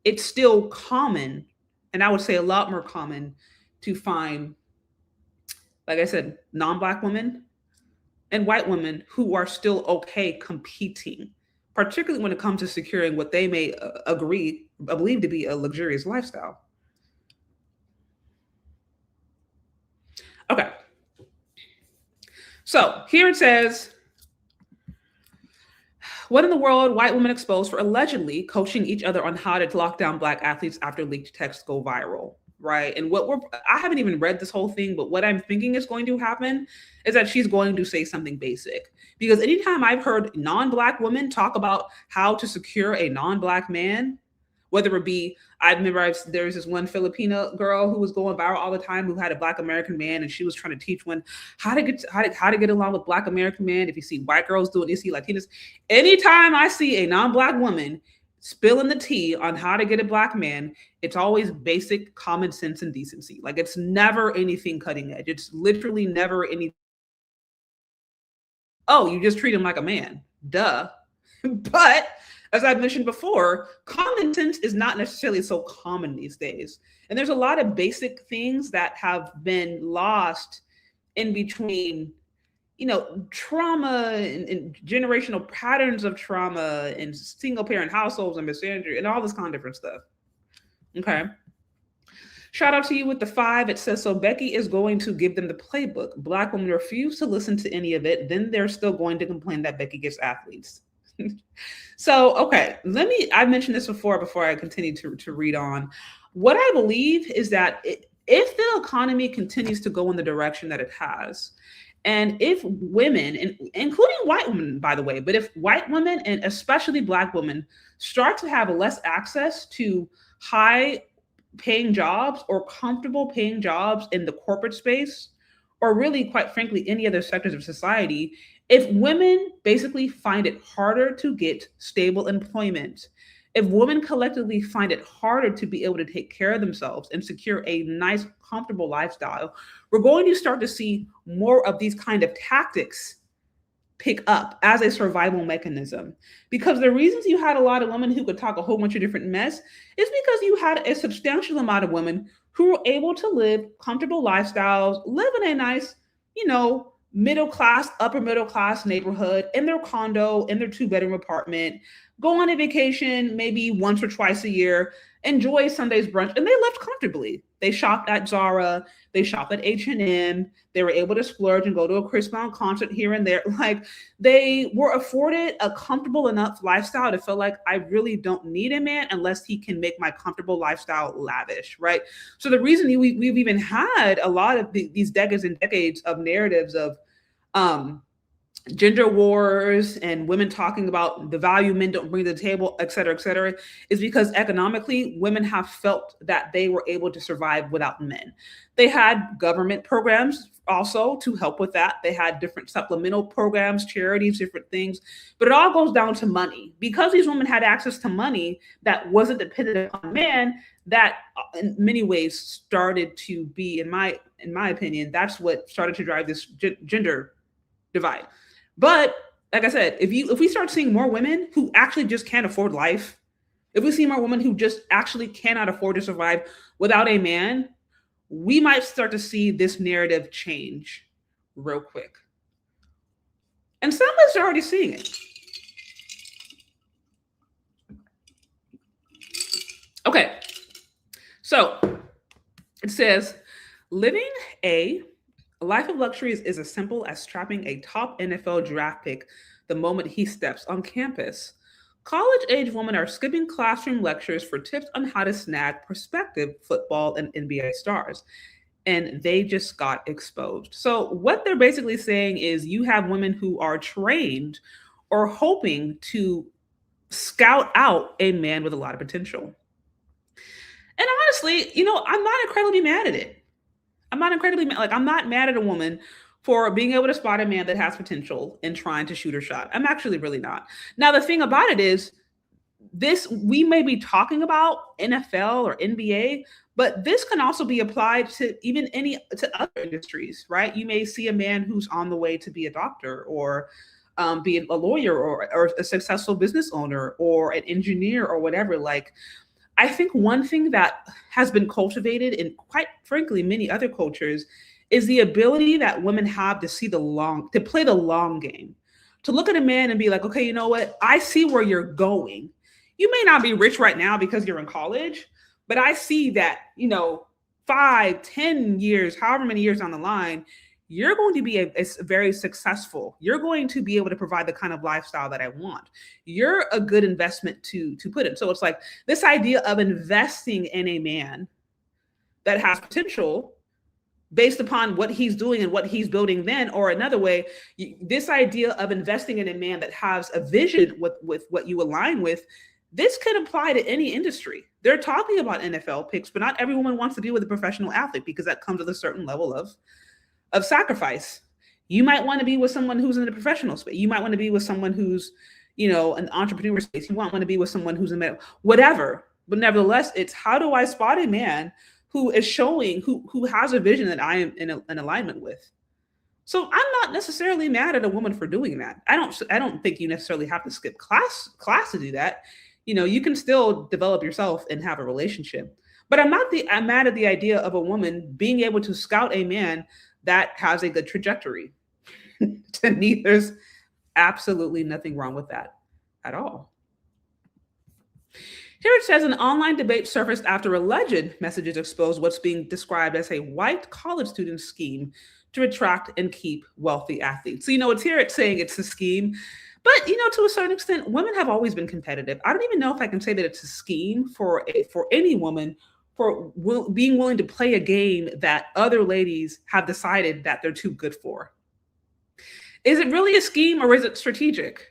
[SPEAKER 11] it's still common, and I would say a lot more common to find, like I said, non-Black women and white women who are still okay competing, particularly when it comes to securing what they may believe to be a luxurious lifestyle. Okay. So here it says, What in the world? White women exposed for allegedly coaching each other on how to lock down Black athletes after leaked texts go viral, right? And I haven't even read this whole thing, but what I'm thinking is going to happen is that she's going to say something basic. Because anytime I've heard non-Black women talk about how to secure a non-Black man, whether it be, I remember there was this one Filipino girl who was going viral all the time who had a Black American man, and she was trying to teach women how to get along with Black American men. If you see white girls doing it, you see Latinas. Anytime I see a non-Black woman spilling the tea on how to get a Black man, it's always basic common sense and decency. Like, it's never anything cutting edge. It's literally never anything. Oh, you just treat him like a man. Duh. But as I've mentioned before, common sense is not necessarily so common these days. And there's a lot of basic things that have been lost in between, trauma and generational patterns of trauma and single parent households and misandry and all this kind of different stuff. Okay. Shout out to you with the 5. It says, so Becky is going to give them the playbook. Black women refuse to listen to any of it. Then they're still going to complain that Becky gets athletes. So, okay, I mentioned this before I continue to read on. What I believe is that if the economy continues to go in the direction that it has, and if women, including white women, by the way, but if white women and especially Black women start to have less access to high paying jobs or comfortable paying jobs in the corporate space, or really, quite frankly, any other sectors of society, if women basically find it harder to get stable employment, if women collectively find it harder to be able to take care of themselves and secure a nice, comfortable lifestyle, we're going to start to see more of these kind of tactics pick up as a survival mechanism. Because the reasons you had a lot of women who could talk a whole bunch of different mess is because you had a substantial amount of women who were able to live comfortable lifestyles, live in a nice, middle class, upper middle class neighborhood, in their condo, in their 2-bedroom apartment, go on a vacation maybe once or twice a year, enjoy Sunday's brunch, and they lived comfortably. They shopped at Zara, they shopped at H&M, they were able to splurge and go to a Chris Brown concert here and there. Like, they were afforded a comfortable enough lifestyle to feel like, I really don't need a man unless he can make my comfortable lifestyle lavish, right? So the reason we've even had a lot of these decades and decades of narratives of gender wars and women talking about the value men don't bring to the table, et cetera, is because economically women have felt that they were able to survive without men. They had government programs also to help with that. They had different supplemental programs, charities, different things, but it all goes down to money. Because these women had access to money that wasn't dependent on men, that in many ways started to be, in my opinion, that's what started to drive this gender divide. But like I said, if we start seeing more women who actually just can't afford life, if we see more women who just actually cannot afford to survive without a man, we might start to see this narrative change real quick. And some of us are already seeing it. Okay, so it says, living a life of luxuries is as simple as strapping a top NFL draft pick the moment he steps on campus. College-age women are skipping classroom lectures for tips on how to snag prospective football and NBA stars. And they just got exposed. So what they're basically saying is you have women who are trained or hoping to scout out a man with a lot of potential. And honestly, I'm not incredibly mad at it. I'm not mad at a woman for being able to spot a man that has potential and trying to shoot her shot. I'm actually really not. Now, the thing about it is we may be talking about NFL or NBA, but this can also be applied to even to other industries, right? You may see a man who's on the way to be a doctor or be a lawyer or a successful business owner or an engineer or whatever. Like, I think one thing that has been cultivated in, quite frankly, many other cultures is the ability that women have to to play the long game, to look at a man and be like, okay, you know what? I see where you're going. You may not be rich right now because you're in college, but I see that, 5, 10 years, however many years down the line, you're going to be a very successful. You're going to be able to provide the kind of lifestyle that I want. You're a good investment to put in. So it's like this idea of investing in a man that has potential based upon what he's doing and what he's building then, or another way, this idea of investing in a man that has a vision with what you align with, this could apply to any industry. They're talking about NFL picks, but not every woman wants to be with a professional athlete because that comes with a certain level of sacrifice. You might want to be with someone who's in the professional space. You might want to be with someone who's, an entrepreneur space. You might want to be with someone who's in whatever. But nevertheless, it's how do I spot a man who is showing, who has a vision that I am in alignment with. So I'm not necessarily mad at a woman for doing that. I don't think you necessarily have to skip class to do that. You can still develop yourself and have a relationship. But I'm mad at the idea of a woman being able to scout a man that has a good trajectory. To me, there's absolutely nothing wrong with that at all. Here it says an online debate surfaced after alleged messages exposed what's being described as a white college student scheme to attract and keep wealthy athletes. So, it's here it's saying it's a scheme, but, to a certain extent, women have always been competitive. I don't even know if I can say that it's a scheme for any woman for being willing to play a game that other ladies have decided that they're too good for. Is it really a scheme or is it strategic?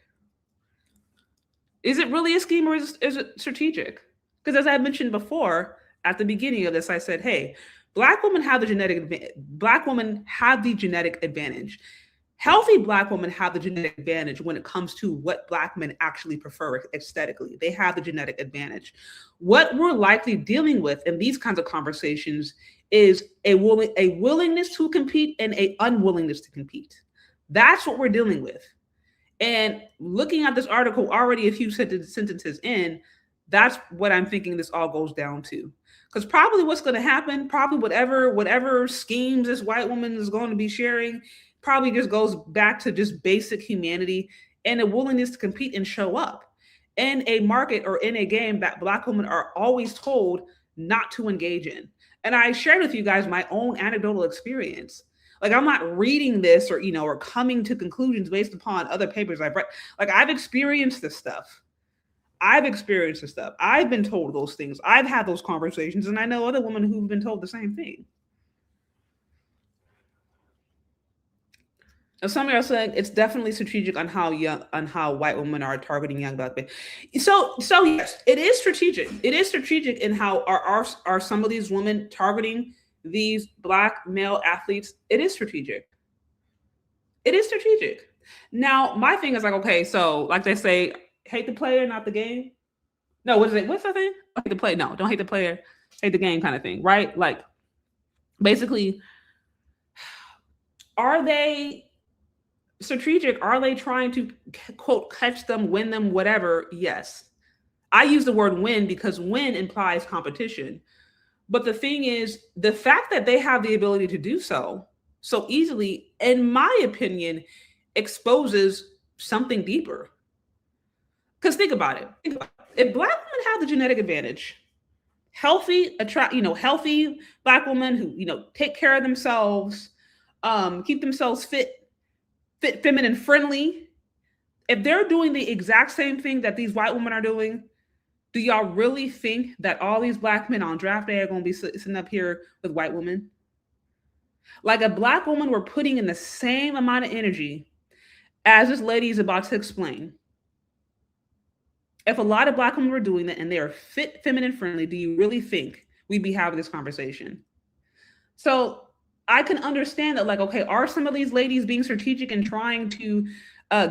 [SPEAKER 11] Is it really a scheme or is it strategic? Because as I mentioned before, at the beginning of this, I said, hey, Black women have the genetic advantage. Healthy Black women have the genetic advantage when it comes to what Black men actually prefer aesthetically. They have the genetic advantage. What we're likely dealing with in these kinds of conversations is a willingness to compete and an unwillingness to compete. That's what we're dealing with. And looking at this article already a few sentences in, that's what I'm thinking this all goes down to. Because probably what's going to happen, probably whatever schemes this white woman is going to be sharing, probably just goes back to just basic humanity and a willingness to compete and show up in a market or in a game that Black women are always told not to engage in. And I shared with you guys my own anecdotal experience. Like, I'm not reading this or coming to conclusions based upon other papers I've read. Like, I've experienced this stuff. I've been told those things. I've had those conversations, and I know other women who've been told the same thing. And some are saying it's definitely strategic on how white women are targeting young Black men. So yes, it is strategic. It is strategic in how are some of these women targeting these Black male athletes. It is strategic. It is strategic. Now, my thing is like, okay, so like they say, hate the player, not the game. No, what is it? What's that thing? Hate the player. No, don't hate the player, hate the game kind of thing, right? Like, basically, are they strategic? Are they trying to, quote, catch them, win them, whatever? Yes. I use the word win because win implies competition. But the thing is, the fact that they have the ability to do so easily, in my opinion, exposes something deeper. Because think about it. If Black women have the genetic advantage, healthy Black women who, take care of themselves, keep themselves fit, feminine, friendly, if they're doing the exact same thing that these white women are doing, do y'all really think that all these Black men on draft day are going to be sitting up here with white women? Like, a Black woman were putting in the same amount of energy as this lady is about to explain. If a lot of Black women were doing that and they are fit, feminine, friendly, do you really think we'd be having this conversation? So I can understand that, like, okay, are some of these ladies being strategic and trying to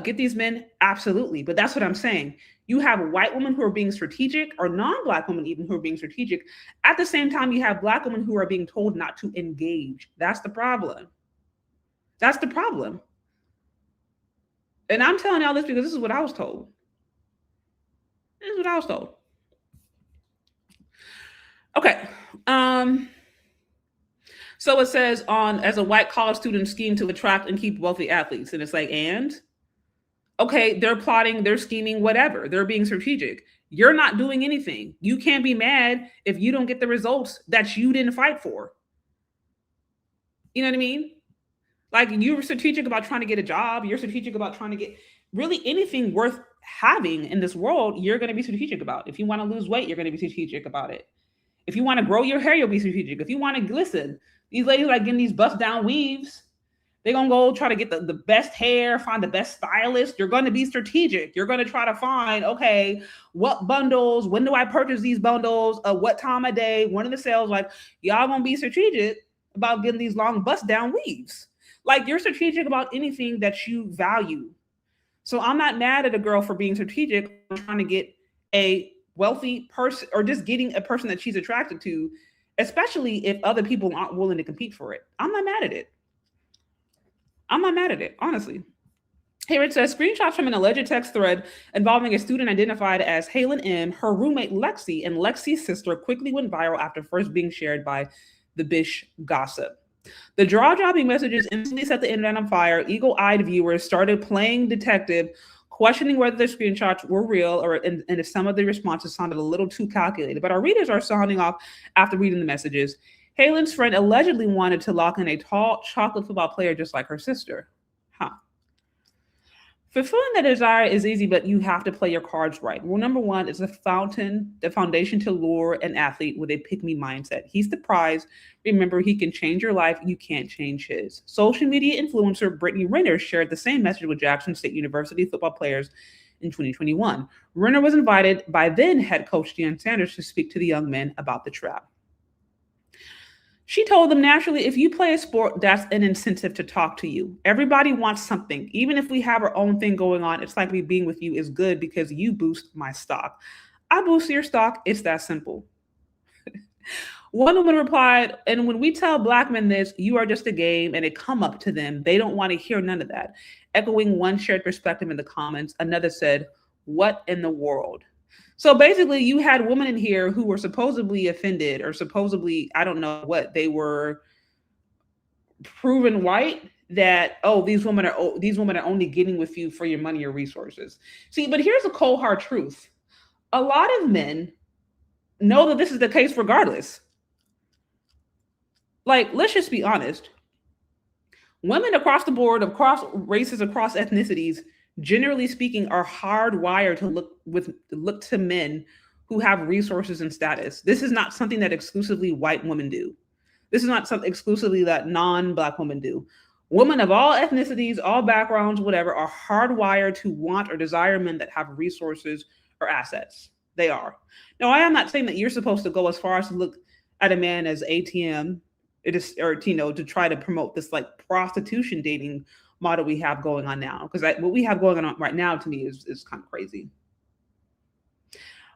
[SPEAKER 11] get these men? Absolutely. But that's what I'm saying. You have white women who are being strategic, or non-Black women even who are being strategic. At the same time, you have Black women who are being told not to engage. That's the problem. That's the problem. And I'm telling y'all this because this is what I was told. This is what I was told. Okay. So it says as a white college student scheme to attract and keep wealthy athletes. And it's like, and? Okay, they're plotting, they're scheming, whatever. They're being strategic. You're not doing anything. You can't be mad if you don't get the results that you didn't fight for. You know what I mean? Like, you're strategic about trying to get a job. You're strategic about trying to get really anything worth having in this world. You're going to be strategic about. If you want to lose weight, you're going to be strategic about it. If you want to grow your hair, you'll be strategic. If you want to glisten, these ladies like getting these bust down weaves. They're going to go try to get the best hair, find the best stylist. You're going to be strategic. You're going to try to find, okay, what bundles, when do I purchase these bundles, what time of day, when are the sales? Like, y'all going to be strategic about getting these long bust down weaves. Like, you're strategic about anything that you value. So I'm not mad at a girl for being strategic, trying to get a wealthy person or just getting a person that she's attracted to, especially if other people aren't willing to compete for it. I'm not mad at it. I'm not mad at it, honestly. Here it says, screenshots from an alleged text thread involving a student identified as Halen M., her roommate Lexi, and Lexi's sister quickly went viral after first being shared by the Bish gossip. The jaw-dropping messages instantly set the internet on fire. Eagle-eyed viewers started playing detective, questioning whether the screenshots were real and if some of the responses sounded a little too calculated. But our readers are sounding off after reading the messages. Halen's friend allegedly wanted to lock in a tall chocolate football player just like her sister. Fulfilling that desire is easy, but you have to play your cards right. Rule number one is the foundation to lure an athlete with a pick-me mindset. He's the prize. Remember, he can change your life. You can't change his. Social media influencer Brittany Renner shared the same message with Jackson State University football players in 2021. Renner was invited by then head coach Deion Sanders to speak to the young men about the trap. She told them, naturally, if you play a sport, that's an incentive to talk to you. Everybody wants something. Even if we have our own thing going on, it's like me being with you is good because you boost my stock. I boost your stock. It's that simple. One woman replied, and when we tell Black men this, you are just a game, and it come up to them. They don't want to hear none of that. Echoing one shared perspective in the comments, another said, what in the world? So basically, you had women in here who were supposedly offended or supposedly, I don't know what, they were proven white that, oh, these women are only getting with you for your money or resources. See, but here's a cold hard truth. A lot of men know that this is the case regardless. Like, let's just be honest. Women across the board, across races, across ethnicities, generally speaking, are hardwired to look to men who have resources and status. This is not something that exclusively white women do. This is not something exclusively that non-Black women do. Women of all ethnicities, all backgrounds, whatever, are hardwired to want or desire men that have resources or assets. They are. Now, I am not saying that you're supposed to go as far as to look at a man as ATM, to try to promote this like prostitution dating model we have going on now, because what we have going on right now to me is kind of crazy.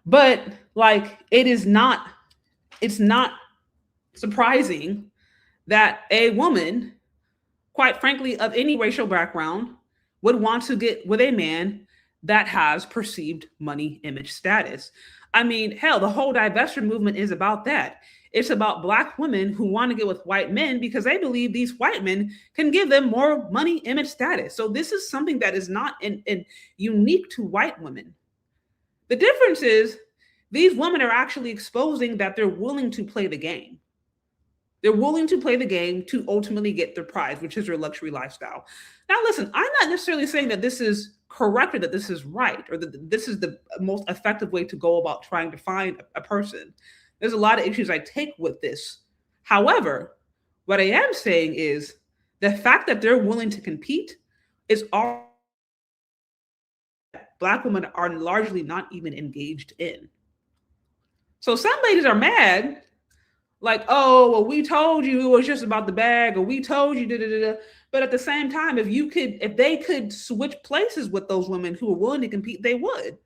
[SPEAKER 11] But like, it's not surprising that a woman, quite frankly, of any racial background, would want to get with a man that has perceived money, image, status. I mean, hell, the whole divestiture movement is about that. It's about Black women who want to get with white men because they believe these white men can give them more money, image, status. So this is something that is not unique to white women. The difference is these women are actually exposing that they're willing to play the game. They're willing to play the game to ultimately get their prize, which is their luxury lifestyle. Now, listen, I'm not necessarily saying that this is correct or that this is right or that this is the most effective way to go about trying to find a person. There's a lot of issues I take with this. However, what I am saying is the fact that they're willing to compete is all Black women are largely not even engaged in. So some ladies are mad, like, oh, well, we told you it was just about the bag, or we told you, da-da-da-da. But at the same time, if they could switch places with those women who are willing to compete, they would.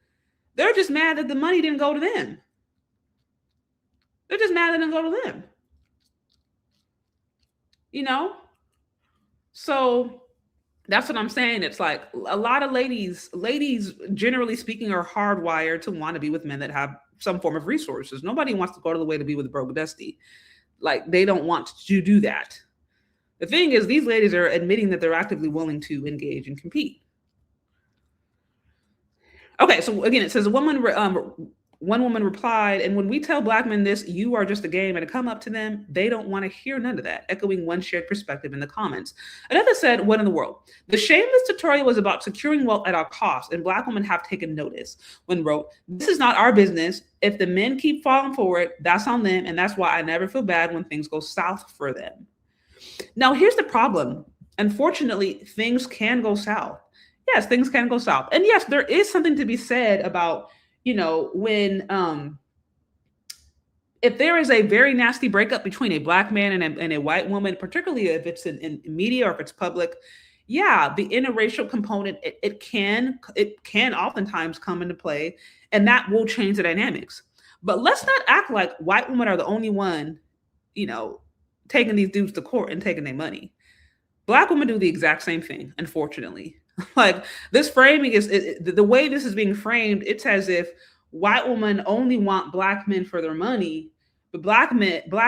[SPEAKER 11] They're just mad that the money didn't go to them. They're just mad that it didn't go to them. You know? So that's what I'm saying. It's like a lot of ladies, generally speaking, are hardwired to want to be with men that have some form of resources. Nobody wants to go to the way to be with a broke bestie. Like, they don't want to do that. The thing is, these ladies are admitting that they're actively willing to engage and compete. Okay, so again, it says a woman one woman replied, and when we tell Black men this, you are just a game, and to come up to them, they don't want to hear none of that, echoing one shared perspective in the comments. Another said, what in the world? The shameless tutorial was about securing wealth at all costs, and Black women have taken notice. One wrote, this is not our business. If the men keep falling for it, that's on them, and that's why I never feel bad when things go south for them. Now, here's the problem. Unfortunately, things can go south. Yes, things can go south. And yes, there is something to be said about, you know, when if there is a very nasty breakup between a Black man and a white woman, particularly if it's in media or if it's public, yeah, the interracial component, it can oftentimes come into play, and that will change the dynamics. But let's not act like white women are the only one, you know, taking these dudes to court and taking their money. Black women do the exact same thing, unfortunately. Like, this framing is the way this is being framed. It's as if white women only want Black men for their money, but Black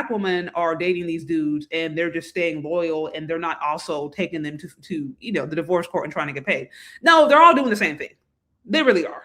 [SPEAKER 11] women are dating these dudes and they're just staying loyal, and they're not also taking them to you know, the divorce court and trying to get paid. No, they're all doing the same thing. They really are.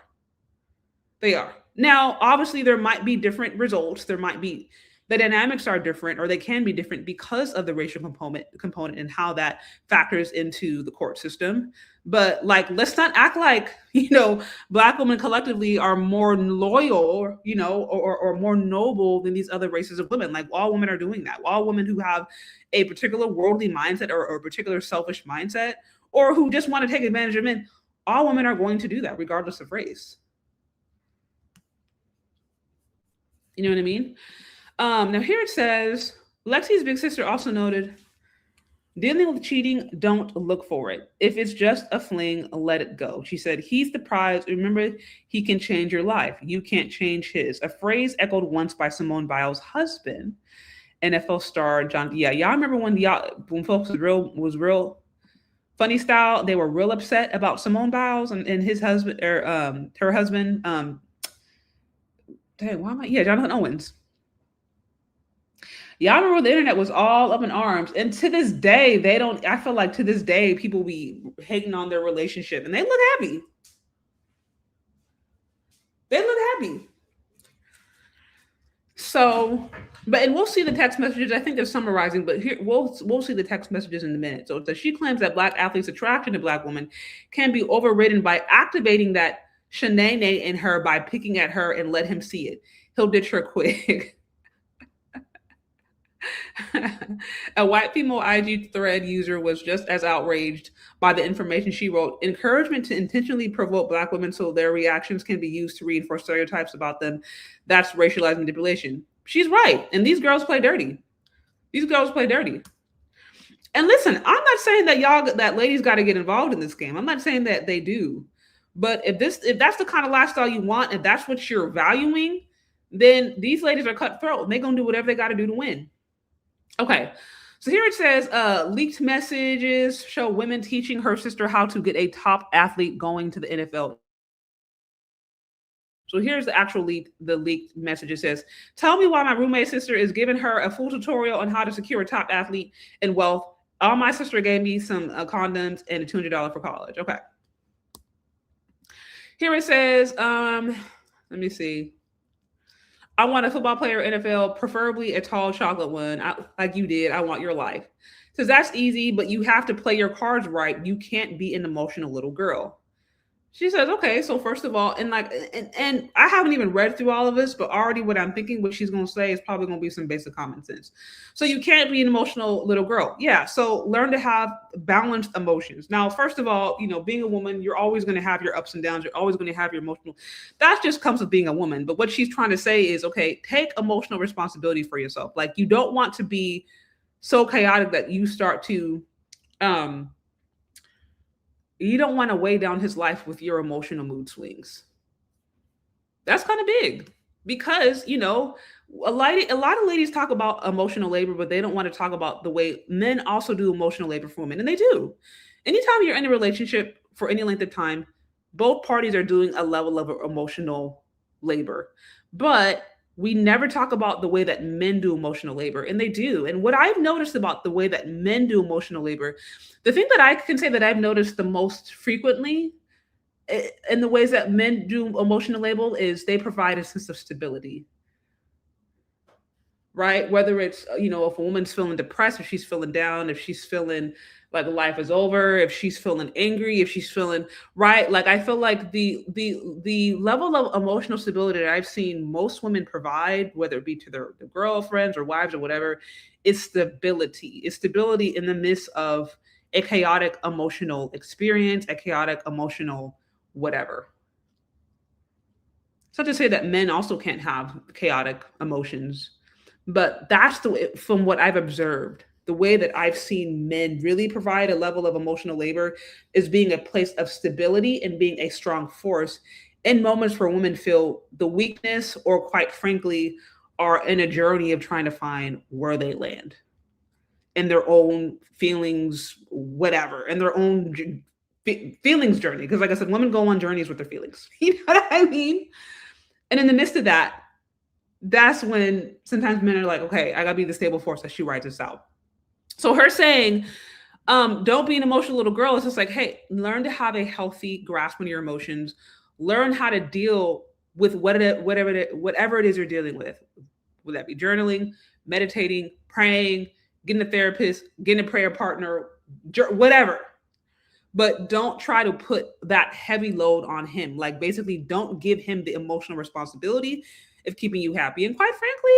[SPEAKER 11] They are. Now, obviously, there might be different results. There might be, the dynamics are different, or they can be different because of the racial component and how that factors into the court system. But like, let's not act like, you know, Black women collectively are more loyal, you know, or more noble than these other races of women. Like, all women are doing that. All women who have a particular worldly mindset or a particular selfish mindset, or who just want to take advantage of men, all women are going to do that regardless of race. You know what I mean? Now here it says, Lexi's big sister also noted, dealing with cheating, don't look for it. If it's just a fling, let it go. She said, he's the prize. Remember, he can change your life. You can't change his. A phrase echoed once by Simone Biles' husband, NFL star John. Yeah, y'all remember when folks was real funny style? They were real upset about Simone Biles and his husband, or her husband. Jonathan Owens. Y'all remember the internet was all up in arms, and to this day, I feel like to this day, people be hating on their relationship, and they look happy. They look happy. So, and we'll see the text messages. I think they're summarizing, but here we'll see the text messages in a minute. So she claims that Black athletes' attraction to Black women can be overridden by activating that shenanigans in her by picking at her and let him see it. He'll ditch her quick. A white female IG thread user was just as outraged by the information she wrote. Encouragement to intentionally provoke Black women so their reactions can be used to reinforce stereotypes about them. That's racialized manipulation. She's right. And these girls play dirty. These girls play dirty. And listen, I'm not saying that ladies got to get involved in this game. I'm not saying that they do. But if that's the kind of lifestyle you want, if that's what you're valuing, then these ladies are cutthroat and they're going to do whatever they got to do to win. Okay, so here it says, leaked messages show women teaching her sister how to get a top athlete going to the NFL. So here's the actual leaked message. It says, tell me why my roommate's sister is giving her a full tutorial on how to secure a top athlete and wealth. All my sister gave me some condoms and a $200 for college. Okay. Here it says, let me see. I want a football player, NFL, preferably a tall chocolate one, like you did. I want your life. Says that's easy, but you have to play your cards right. You can't be an emotional little girl. She says, okay, so first of all, and I haven't even read through all of this, but already what I'm thinking, what she's going to say is probably going to be some basic common sense. So you can't be an emotional little girl. Yeah. So learn to have balanced emotions. Now, first of all, you know, being a woman, you're always going to have your ups and downs. You're always going to have your emotional. That just comes with being a woman. But what she's trying to say is, okay, take emotional responsibility for yourself. Like, you don't want to be so chaotic that you start to, you don't want to weigh down his life with your emotional mood swings. That's kind of big because, you know, a lot of ladies talk about emotional labor, but they don't want to talk about the way men also do emotional labor for women. And they do. Anytime you're in a relationship for any length of time, both parties are doing a level of emotional labor. But we never talk about the way that men do emotional labor, and they do. And what I've noticed about the way that men do emotional labor, the thing that I can say that I've noticed the most frequently in the ways that men do emotional label is they provide a sense of stability, right? Whether it's, if a woman's feeling depressed, if she's feeling down, if she's feeling like life is over, if she's feeling angry, if she's feeling right. Like, I feel like the level of emotional stability that I've seen most women provide, whether it be to their girlfriends or wives or whatever, is stability. It's stability in the midst of a chaotic emotional experience, a chaotic emotional whatever. It's not to say that men also can't have chaotic emotions, but that's the way, from what I've observed, the way that I've seen men really provide a level of emotional labor is being a place of stability and being a strong force in moments where women feel the weakness or, quite frankly, are in a journey of trying to find where they land in their own feelings, whatever, in their own feelings journey. Because like I said, women go on journeys with their feelings. You know what I mean? And in the midst of that, that's when sometimes men are like, okay, I gotta be the stable force that she rides us out. So her saying, don't be an emotional little girl, it's just like, hey, learn to have a healthy grasp on your emotions. Learn how to deal with whatever it is you're dealing with. Would that be journaling, meditating, praying, getting a therapist, getting a prayer partner, whatever. But don't try to put that heavy load on him. Like, basically, don't give him the emotional responsibility of keeping you happy. And quite frankly,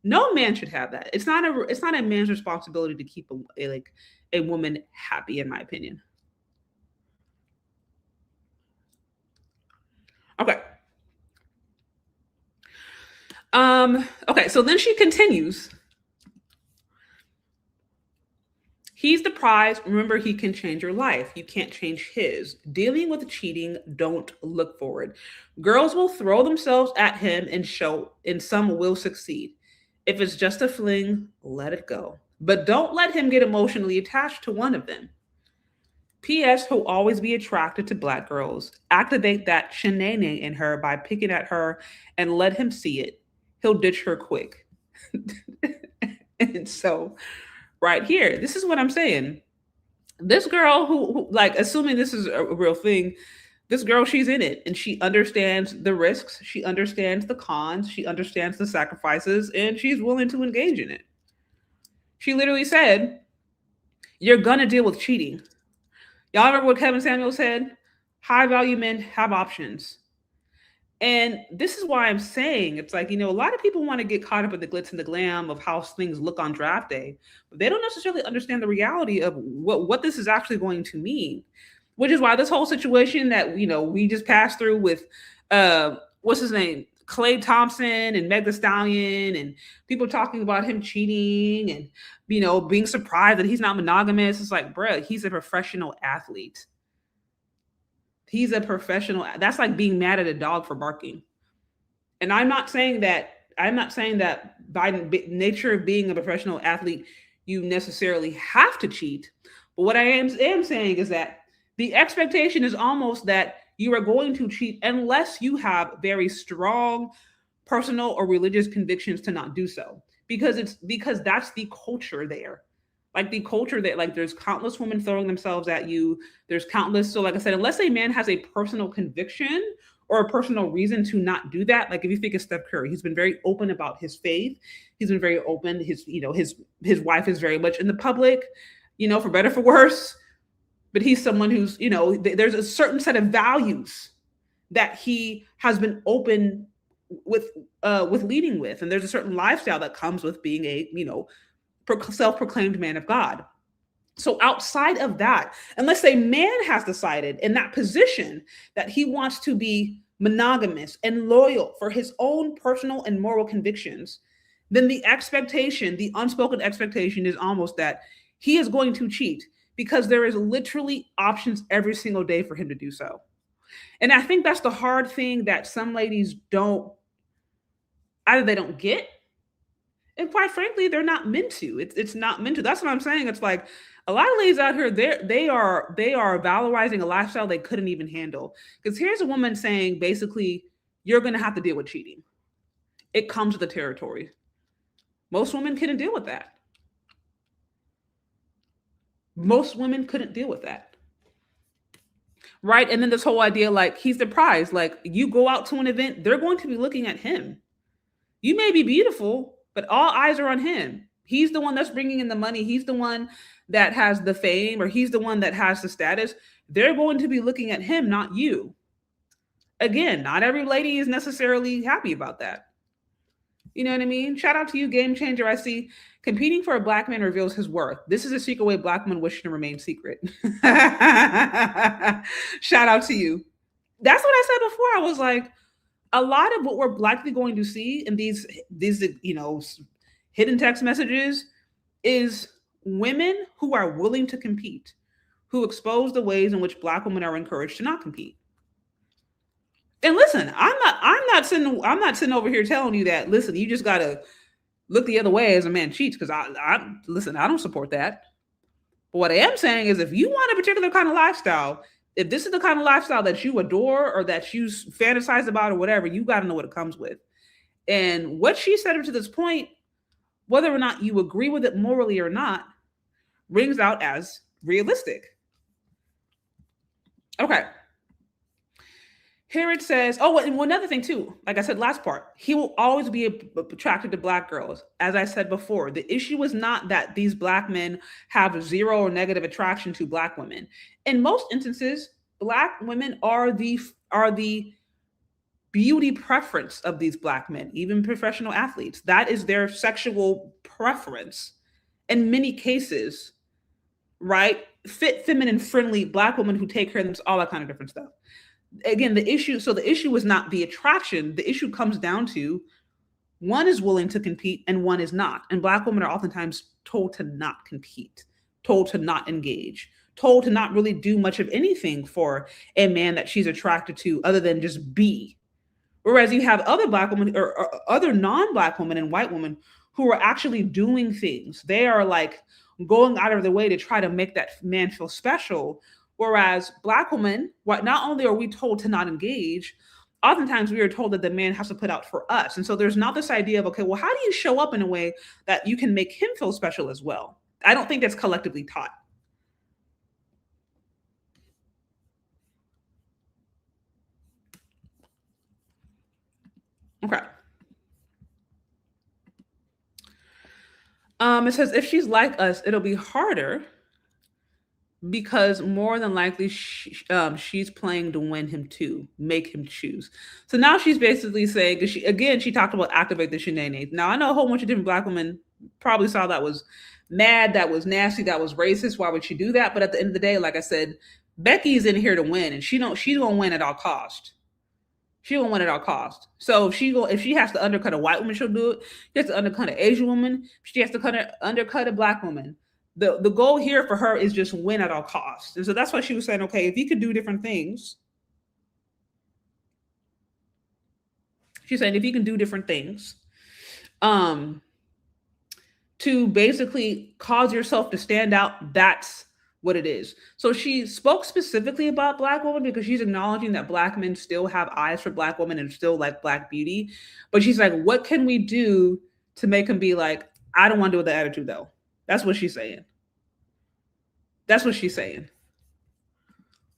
[SPEAKER 11] no man should have that. It's not a man's responsibility to keep a woman happy, in my opinion. Okay. Okay, so then she continues. He's the prize. Remember, he can change your life. You can't change his. Dealing with cheating, don't look forward. Girls will throw themselves at him and some will succeed. If it's just a fling, let it go. But don't let him get emotionally attached to one of them. P.S. He'll always be attracted to Black girls. Activate that shenanigan in her by picking at her and let him see it. He'll ditch her quick. And so, right here, this is what I'm saying. This girl who, like, assuming this is a real thing, this girl, she's in it and she understands the risks. She understands the cons. She understands the sacrifices, and she's willing to engage in it. She literally said, you're going to deal with cheating. Y'all remember what Kevin Samuel said? High value men have options. And this is why I'm saying, it's like, a lot of people want to get caught up in the glitz and the glam of how things look on draft day, but they don't necessarily understand the reality of what this is actually going to mean, which is why this whole situation that, we just passed through with, what's his name? Klay Thompson and Meg Thee Stallion, and people talking about him cheating and, being surprised that he's not monogamous. It's like, bruh, he's a professional athlete. He's a professional. That's like being mad at a dog for barking. And I'm not saying that by nature of being a professional athlete, you necessarily have to cheat. But what I am saying is that the expectation is almost that you are going to cheat unless you have very strong personal or religious convictions to not do so. Because that's the culture there. Like, the culture that, like, there's countless women throwing themselves at you. There's countless. So like I said, unless a man has a personal conviction or a personal reason to not do that, like if you think of Steph Curry, he's been very open about his faith. He's been very open. His wife is very much in the public, for better, for worse. But he's someone who's, there's a certain set of values that he has been open with leading with. And there's a certain lifestyle that comes with being a, self-proclaimed man of God. So outside of that, unless a man has decided in that position that he wants to be monogamous and loyal for his own personal and moral convictions, then the expectation, the unspoken expectation, is almost that he is going to cheat, because there is literally options every single day for him to do so. And I think that's the hard thing that some ladies either they don't get, and quite frankly, they're not meant to. It's not meant to. That's what I'm saying. It's like a lot of ladies out here, they are valorizing a lifestyle they couldn't even handle. Because here's a woman saying, basically, you're going to have to deal with cheating. It comes with the territory. Most women couldn't deal with that. Most women couldn't deal with that. right? And then this whole idea, like, he's the prize. Like, you go out to an event, they're going to be looking at him. You may be beautiful, but all eyes are on him. He's the one that's bringing in the money. He's the one that has the fame, or he's the one that has the status. They're going to be looking at him, not you. Again, not every lady is necessarily happy about that. You know what I mean? Shout out to you, Game Changer. I see competing for a black man reveals his worth. This is a secret way black men wish to remain secret. Shout out to you. That's what I said before. I was like, a lot of what we're likely going to see in these hidden text messages is women who are willing to compete, who expose the ways in which black women are encouraged to not compete. And listen, I'm not sitting over here telling you that, listen, you just gotta look the other way as a man cheats, because I don't support that. But what I am saying is, if you want a particular kind of lifestyle, if this is the kind of lifestyle that you adore or that you fantasize about or whatever, you got to know what it comes with. And what she said up to this point, whether or not you agree with it morally or not, rings out as realistic. Okay. Here it says, oh, and one other thing too, like I said last part, he will always be attracted to black girls. As I said before, the issue is not that these black men have zero or negative attraction to black women. In most instances, black women are the beauty preference of these black men, even professional athletes. That is their sexual preference. In many cases, right? Fit, feminine, friendly black women who take care of them, all that kind of different stuff. Again, the issue is not the attraction. The issue comes down to one is willing to compete and one is not. And black women are oftentimes told to not compete, told to not engage, told to not really do much of anything for a man that she's attracted to other than just be. Whereas you have other black women or other non-black women and white women who are actually doing things. They are like going out of their way to try to make that man feel special. Whereas black women, not only are we told to not engage, oftentimes we are told that the man has to put out for us. And so there's not this idea of, okay, well, how do you show up in a way that you can make him feel special as well? I don't think that's collectively taught. Okay. It says, if she's like us, it'll be harder because more than likely she's playing to win him too, make him choose. So now she's basically saying, because she talked about activate the shenanigans. Now I know a whole bunch of different black women probably saw that was mad, that was nasty, that was racist. Why would she do that? But at the end of the day, like I said, Becky's in here to win, and she's gonna win at all cost. She won't win at all cost. So if she has to undercut a white woman, she'll do it. She has to undercut an Asian woman. She has to undercut a black woman. The goal here for her is just win at all costs. And so that's why she was saying, okay, if you could do different things, she's saying if you can do different things, to basically cause yourself to stand out, that's what it is. So she spoke specifically about black women because she's acknowledging that black men still have eyes for black women and still like black beauty. But she's like, what can we do to make them be like, I don't want to do with the attitude though. That's what she's saying. That's what she's saying.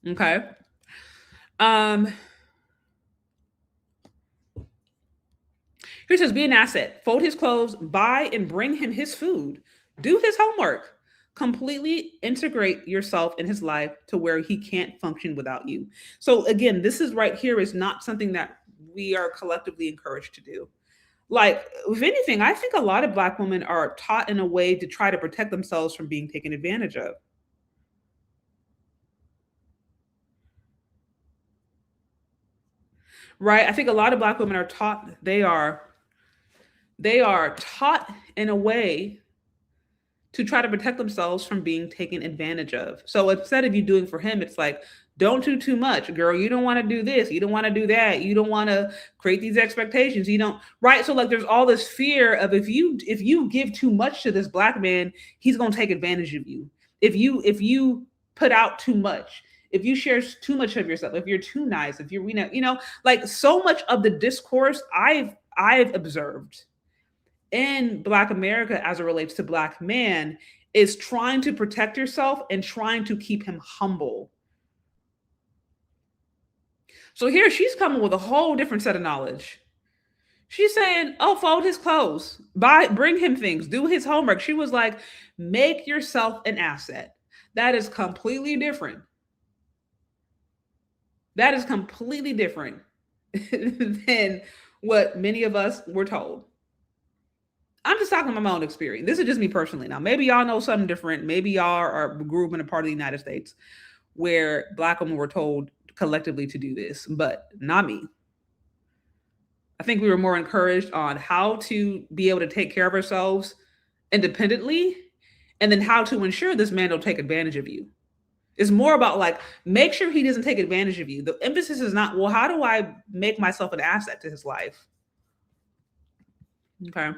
[SPEAKER 11] Okay. Here says, be an asset, fold his clothes, buy and bring him his food, do his homework, completely integrate yourself in his life to where he can't function without you. So again, this is right here is not something that we are collectively encouraged to do. Like, if anything, I think a lot of black women are taught in a way to try to protect themselves from being taken advantage of. Right? I think a lot of black women are taught, they are taught in a way to try to protect themselves from being taken advantage of. So instead of you doing for him, it's like, don't do too much, girl. You don't want to do this. You don't want to do that. You don't want to create these expectations. You don't, right? So like, there's all this fear of if you give too much to this black man, he's going to take advantage of you. If you put out too much, if you share too much of yourself, if you're too nice, if you're, like so much of the discourse I've observed in Black America as it relates to Black man is trying to protect yourself and trying to keep him humble. So here she's coming with a whole different set of knowledge. She's saying, oh, fold his clothes, bring him things, do his homework. She was like, make yourself an asset. That is completely different. That is completely different than what many of us were told. I'm just talking about my own experience. This is just me personally. Now, maybe y'all know something different. Maybe y'all grew up in a part of the United States where Black women were told collectively to do this, but not me. I think we were more encouraged on how to be able to take care of ourselves independently, and then how to ensure this man don't take advantage of you. It's more about like, make sure he doesn't take advantage of you. The emphasis is not, well, how do I make myself an asset to his life? Okay.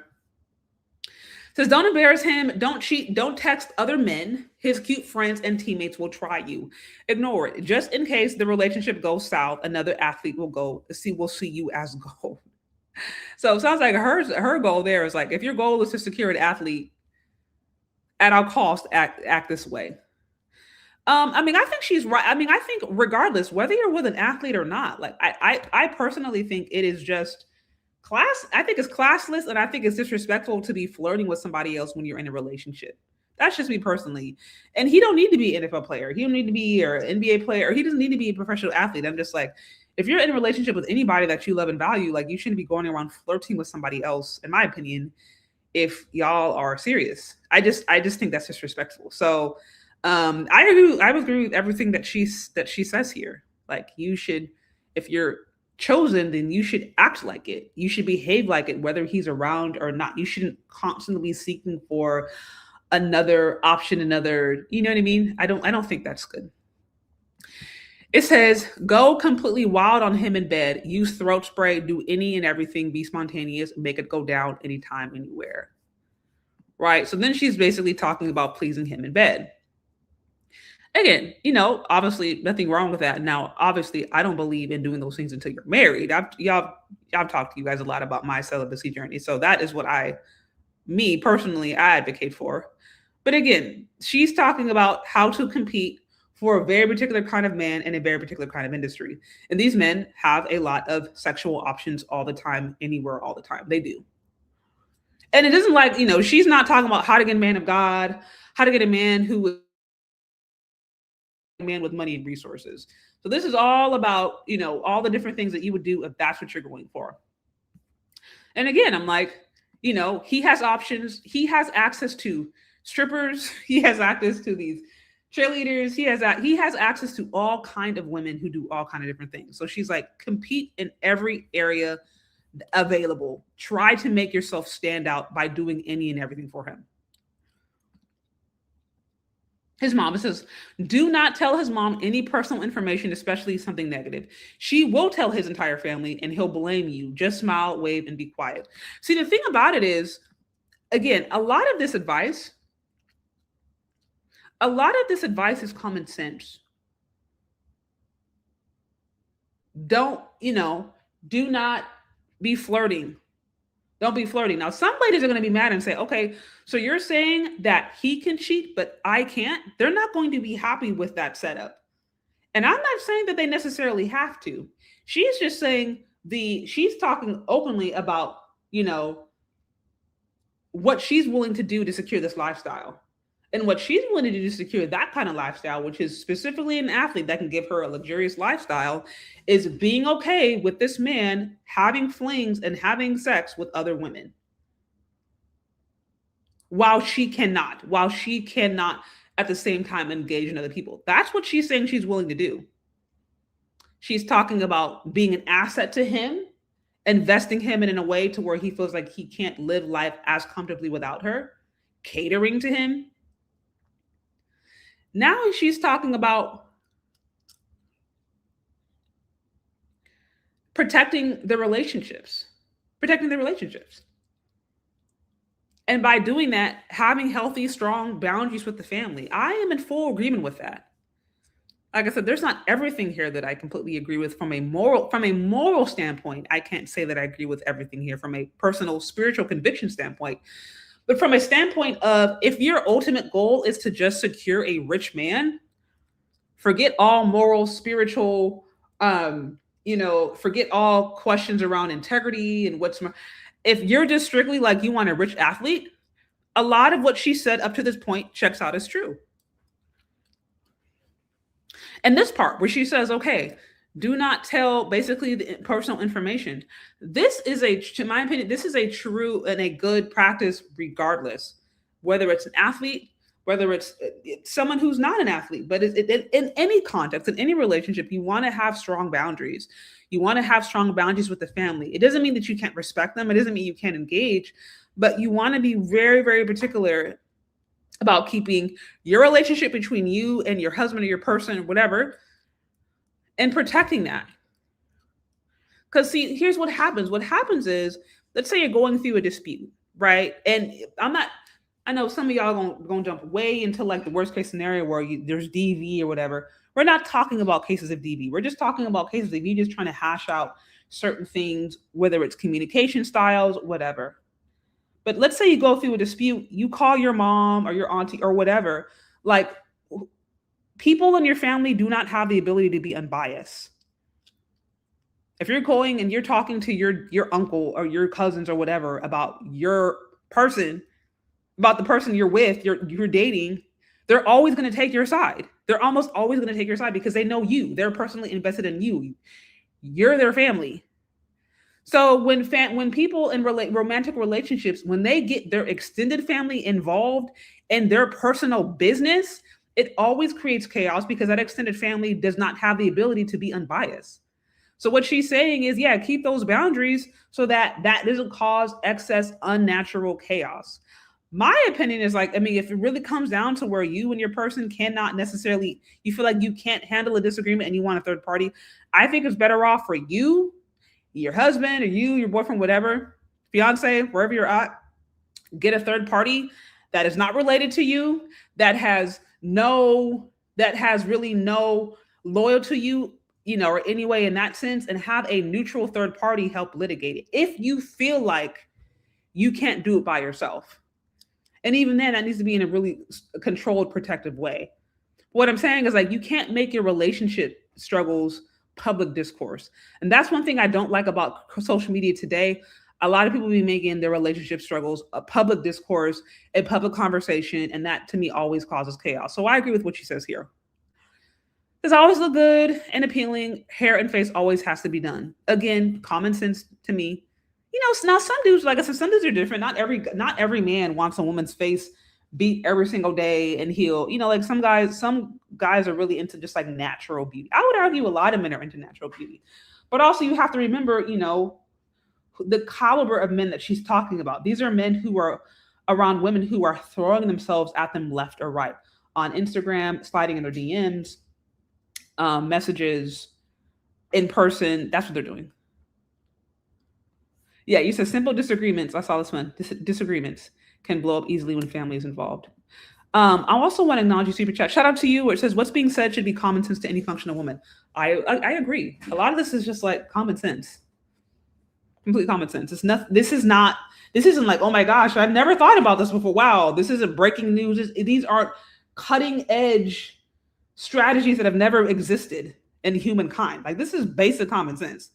[SPEAKER 11] Says, don't embarrass him, don't cheat, don't text other men. His cute friends and teammates will try you. Ignore it. Just in case the relationship goes south, another athlete will see you as gold. So it sounds like her goal there is like, if your goal is to secure an athlete, at all costs, act this way. I mean, I think she's right. I mean, I think regardless, whether you're with an athlete or not, like I personally think it is just I think it's classless, and I think it's disrespectful to be flirting with somebody else when you're in a relationship. That's just me personally. And he don't need to be an NFL player. He don't need to be or NBA player, or he doesn't need to be a professional athlete. I'm just like, if you're in a relationship with anybody that you love and value, like you shouldn't be going around flirting with somebody else, in my opinion, if y'all are serious. I just think that's disrespectful. So I agree with everything that she says here. Like, you should, if you're chosen, then you should act like it. You should behave like it, whether he's around or not. You shouldn't constantly be seeking for another option, you know what I mean? I don't think that's good. It says, go completely wild on him in bed, use throat spray, do any and everything, be spontaneous, make it go down anytime, anywhere. Right? So then she's basically talking about pleasing him in bed. Again, obviously nothing wrong with that. Now, obviously, I don't believe in doing those things until you're married. I've talked to you guys a lot about my celibacy journey. So that is what me personally, I advocate for. But again, she's talking about how to compete for a very particular kind of man in a very particular kind of industry. And these men have a lot of sexual options all the time, anywhere, all the time. They do. And it isn't like, she's not talking about how to get a man of God, how to get a man man with money and resources. So this is all about, all the different things that you would do if that's what you're going for. And again, I'm like, he has options. He has access to strippers. He has access to these cheerleaders. He has access to all kind of women who do all kind of different things. So she's like, compete in every area available. Try to make yourself stand out by doing any and everything for him. His mom, it says, do not tell his mom any personal information, especially something negative. She will tell his entire family and he'll blame you. Just smile, wave, and be quiet. See, the thing about it is, again, a lot of this advice is common sense. Do not be flirting. Don't be flirting. Now, some ladies are going to be mad and say, okay, so you're saying that he can cheat, but I can't? They're not going to be happy with that setup. And I'm not saying that they necessarily have to. She's just saying she's talking openly about, what she's willing to do to secure this lifestyle. And what she's willing to do to secure that kind of lifestyle, which is specifically an athlete that can give her a luxurious lifestyle, is being okay with this man having flings and having sex with other women. While she cannot at the same time engage in other people. That's what she's saying she's willing to do. She's talking about being an asset to him, investing him in a way to where he feels like he can't live life as comfortably without her, catering to him. Now she's talking about protecting the relationships. And by doing that, having healthy, strong boundaries with the family. I am in full agreement with that. Like I said, there's not everything here that I completely agree with from a moral standpoint. I can't say that I agree with everything here from a personal spiritual conviction standpoint. But from a standpoint of, if your ultimate goal is to just secure a rich man, forget all moral, spiritual forget all questions around integrity and if you're just strictly like you want a rich athlete, a lot of what she said up to this point checks out as true. And this part where she says, okay, do not tell basically the personal information. This is in my opinion, this is a true and a good practice regardless, whether it's an athlete, whether it's someone who's not an athlete, but in any context, in any relationship, you want to have strong boundaries. You want to have strong boundaries with the family. It doesn't mean that you can't respect them. It doesn't mean you can't engage, but you want to be very, very particular about keeping your relationship between you and your husband or your person or whatever, and protecting that. Because see, here's what happens. What happens is, let's say you're going through a dispute, right? And I know some of y'all gonna jump way into like the worst case scenario where there's DV or whatever. We're not talking about cases of DV. We're just talking about cases of you just trying to hash out certain things, whether it's communication styles, whatever. But let's say you go through a dispute, you call your mom or your auntie or whatever, like people in your family do not have the ability to be unbiased. If you're going and you're talking to your uncle or your cousins or whatever about your person, about the person you're with, you're dating, they're always going to take your side. They're almost always going to take your side because they know you. They're personally invested in you. You're their family. So when people in romantic relationships, when they get their extended family involved in their personal business, it always creates chaos because that extended family does not have the ability to be unbiased. So what she's saying is, yeah, keep those boundaries so that doesn't cause excess unnatural chaos. My opinion is like, I mean, if it really comes down to where you and your person cannot necessarily, you feel like you can't handle a disagreement and you want a third party, I think it's better off for you, your husband, or you, your boyfriend, whatever, fiance, wherever you're at, get a third party that is not related to you, that has really no loyal to you, or any way in that sense, and have a neutral third party help litigate it. If you feel like you can't do it by yourself. And even then, that needs to be in a really controlled, protective way. What I'm saying is like, you can't make your relationship struggles public discourse. And that's one thing I don't like about social media today. A lot of people be making their relationship struggles a public discourse, a public conversation. And that to me always causes chaos. So I agree with what she says here. Does always look good and appealing. Hair and face always has to be done. Again, common sense to me. Now some dudes, like I said, some dudes are different. Not every man wants a woman's face beat every single day and heal. Like some guys are really into just like natural beauty. I would argue a lot of men are into natural beauty. But also you have to remember, the caliber of men that she's talking about. These are men who are around women who are throwing themselves at them left or right on Instagram, sliding in their DMs, messages, in person. That's what they're doing. Yeah, you said simple disagreements. I saw this one. Disagreements can blow up easily when family is involved. I also want to acknowledge your super chat. Shout out to you where it says, what's being said should be common sense to any functional woman. I agree. A lot of this is just like common sense. Complete common sense. This isn't like, oh my gosh, I've never thought about this before. Wow, this isn't breaking news. These aren't cutting edge strategies that have never existed in humankind. Like this is basic common sense.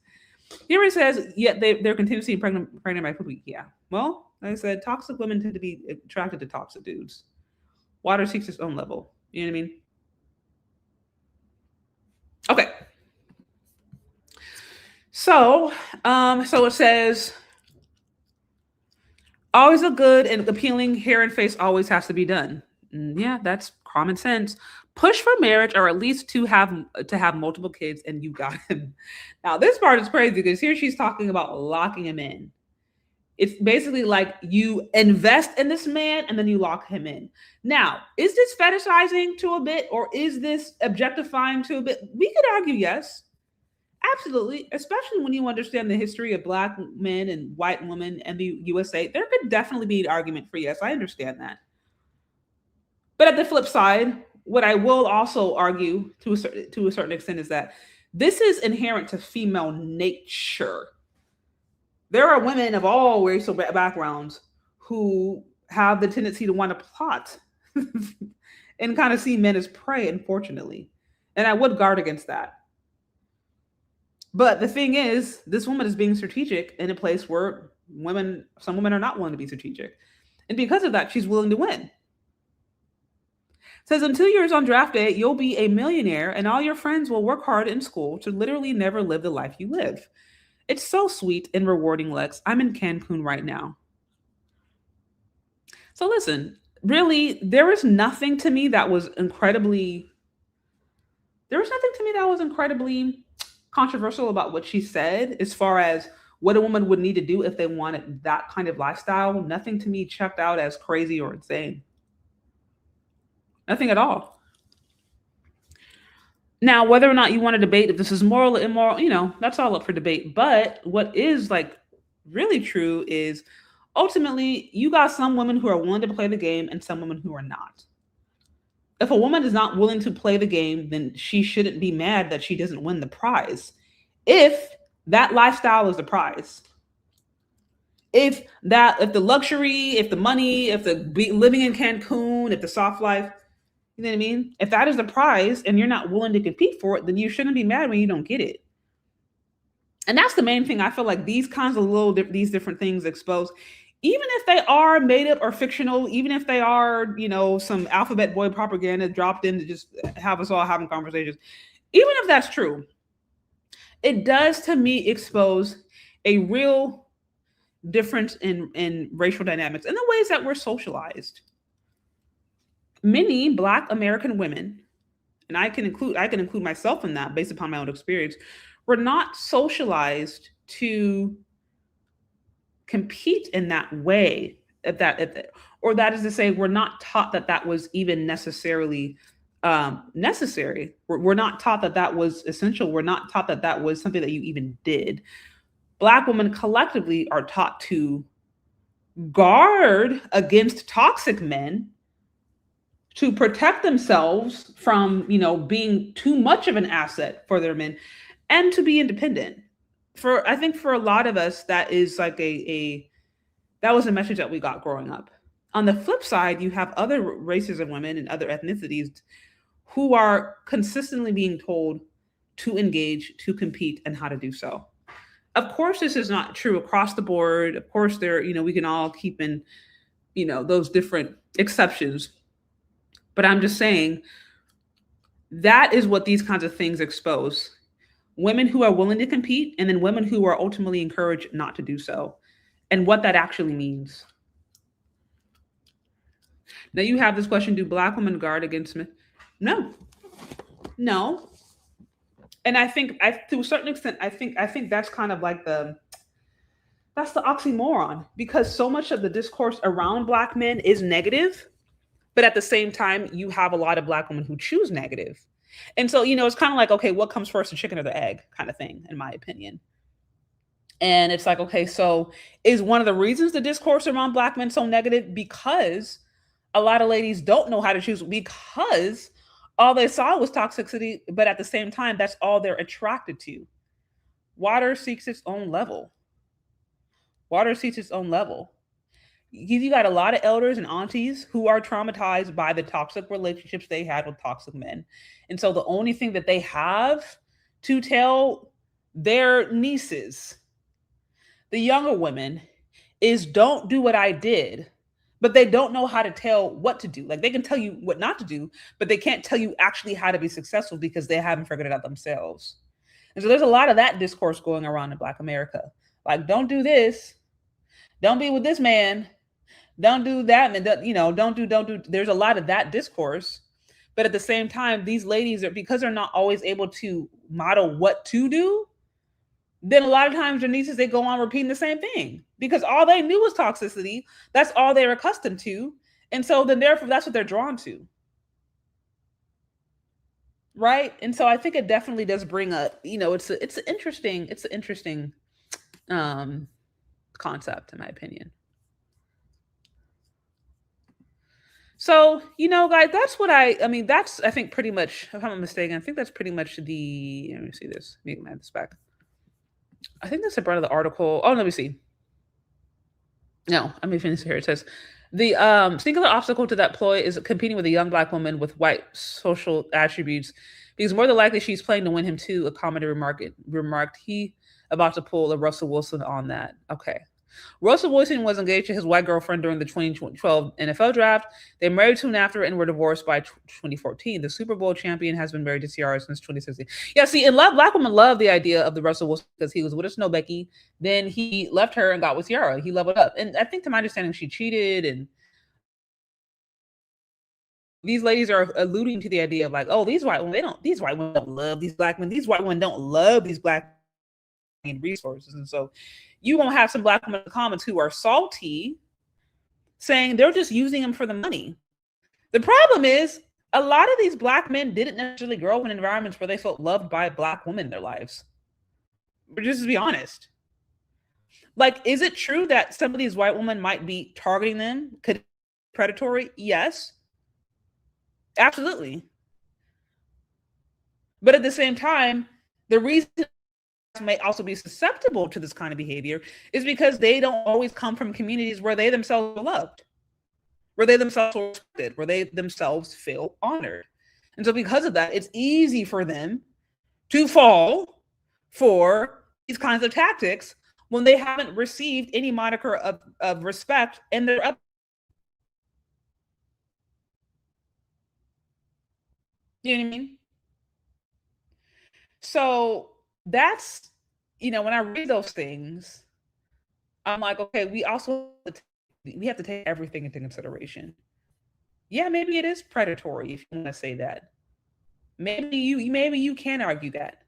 [SPEAKER 11] Here it says, yet they're continuously pregnant by poopy. Yeah. Well, like I said, toxic women tend to be attracted to toxic dudes. Water seeks its own level. You know what I mean? Okay. So it says, always look good and appealing. Hair and face always has to be done. Yeah, that's common sense. Push for marriage, or at least to have multiple kids, and you got him. Now, this part is crazy because here she's talking about locking him in. It's basically like you invest in this man and then you lock him in. Now, is this fetishizing to a bit, or is this objectifying to a bit? We could argue yes. Absolutely, especially when you understand the history of Black men and white women and the USA. There could definitely be an argument for yes. I understand that. But at the flip side, what I will also argue to a certain extent is that this is inherent to female nature. There are women of all racial backgrounds who have the tendency to want to plot and kind of see men as prey, unfortunately. And I would guard against that. But the thing is, this woman is being strategic in a place where some women are not willing to be strategic. And because of that, she's willing to win. Says in 2 years on draft day, you'll be a millionaire and all your friends will work hard in school to literally never live the life you live. It's so sweet and rewarding, Lex. I'm in Cancun right now. So listen, really, there was nothing to me that was incredibly controversial about what she said as far as what a woman would need to do if they wanted that kind of lifestyle. Nothing to me checked out as crazy or insane. Nothing at all. Now, whether or not you want to debate if this is moral or immoral, that's all up for debate. But what is really true is ultimately you got some women who are willing to play the game and some women who are not. If a woman is not willing to play the game, then she shouldn't be mad that she doesn't win the prize. If that lifestyle is the prize, if the luxury, if the money, if the living in Cancun, if the soft life, you know what I mean? If that is the prize and you're not willing to compete for it, then you shouldn't be mad when you don't get it. And that's the main thing. I feel like these kinds of these different things expose, even if they are made up or fictional, even if they are, some alphabet boy propaganda dropped in to just have us all having conversations, even if that's true, it does to me expose a real difference in racial dynamics and the ways that we're socialized. Many Black American women, and I can include myself in that based upon my own experience, were not socialized to compete in that way, or that is to say, we're not taught that was even necessarily necessary. We're not taught that was essential. We're not taught that was something that you even did. Black women collectively are taught to guard against toxic men, to protect themselves from, being too much of an asset for their men, and to be independent. I think for a lot of us, that is that was a message that we got growing up. On the flip side, you have other races of women and other ethnicities who are consistently being told to engage, to compete, and how to do so. Of course, this is not true across the board. Of course, we can all keep in, those different exceptions. But I'm just saying that is what these kinds of things expose. Women who are willing to compete, and then women who are ultimately encouraged not to do so, and what that actually means. Now you have this question: do Black women guard against men? No. And I think, to a certain extent, I think that's kind of like that's the oxymoron, because so much of the discourse around Black men is negative, but at the same time, you have a lot of Black women who choose negative. And so, it's kind of like, okay, what comes first, the chicken or the egg kind of thing, in my opinion. And it's like, okay, so is one of the reasons the discourse around Black men so negative because a lot of ladies don't know how to choose, because all they saw was toxicity, but at the same time, that's all they're attracted to. Water seeks its own level. You got a lot of elders and aunties who are traumatized by the toxic relationships they had with toxic men. And so the only thing that they have to tell their nieces, the younger women, is don't do what I did, but they don't know how to tell what to do. Like, they can tell you what not to do, but they can't tell you actually how to be successful because they haven't figured it out themselves. And so there's a lot of that discourse going around in Black America. Like, don't do this. Don't be with this man. Don't do that. And don't do. There's a lot of that discourse. But at the same time, these ladies because they're not always able to model what to do, then a lot of times their nieces, they go on repeating the same thing because all they knew was toxicity. That's all they're accustomed to. And so then therefore that's what they're drawn to. Right. And so I think it definitely does bring up, it's an interesting concept, in my opinion. So, guys, that's what I think pretty much, if I'm not mistaken, I think that's pretty much let me see this. Let me add this back. I think that's the brunt of the article. Oh, let me see. No, let me finish here. It says, the singular obstacle to that ploy is competing with a young Black woman with white social attributes Because more than likely she's playing to win him too, a commentator remarked he about to pull a Russell Wilson on that. Okay. Russell Wilson was engaged to his white girlfriend during the 2012 NFL draft. They married soon after and were divorced by 2014. The Super Bowl champion has been married to Ciara since 2016. Yeah, see, and black women love the idea of the Russell Wilson because he was with a Snow Becky. Then he left her and got with Ciara. He leveled up. And I think, to my understanding, she cheated. And these ladies are alluding to the idea of like, oh, these white women don't love these black men. These white women don't love these black resources. And so you won't have some black women in the comments who are salty saying they're just using them for the money. The problem is a lot of these black men didn't necessarily grow up in environments where they felt loved by black women in their lives. But just to be honest, like, is it true that some of these white women might be targeting them? Could predatory? Yes, absolutely. But at the same time, the reason may also be susceptible to this kind of behavior is because they don't always come from communities where they themselves are loved, where they themselves are respected, where they themselves feel honored. And so because of that, it's easy for them to fall for these kinds of tactics when they haven't received any moniker of respect and they're up. You know what I mean? So that's, when I read those things, I'm like, okay, we have to take everything into consideration. Yeah, maybe it is predatory if you want to say that. Maybe you can argue that.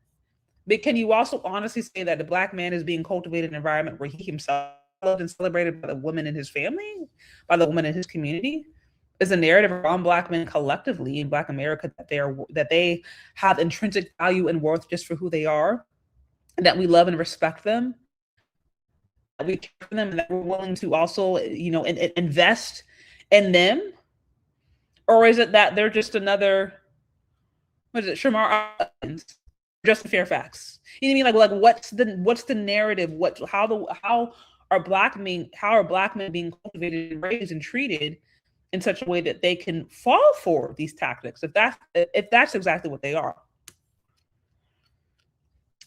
[SPEAKER 11] But can you also honestly say that the black man is being cultivated in an environment where he himself loved and celebrated by the woman in his family, by the woman in his community? Is a narrative around black men collectively in Black America that they have intrinsic value and worth just for who they are, that we love and respect them, that we care for them, and that we're willing to also, invest in them? Or is it that they're just another, Shamar Owens, Justin Fairfax? You know what I mean? Like what's the narrative? How are black men being cultivated and raised and treated in such a way that they can fall for these tactics, if that's exactly what they are?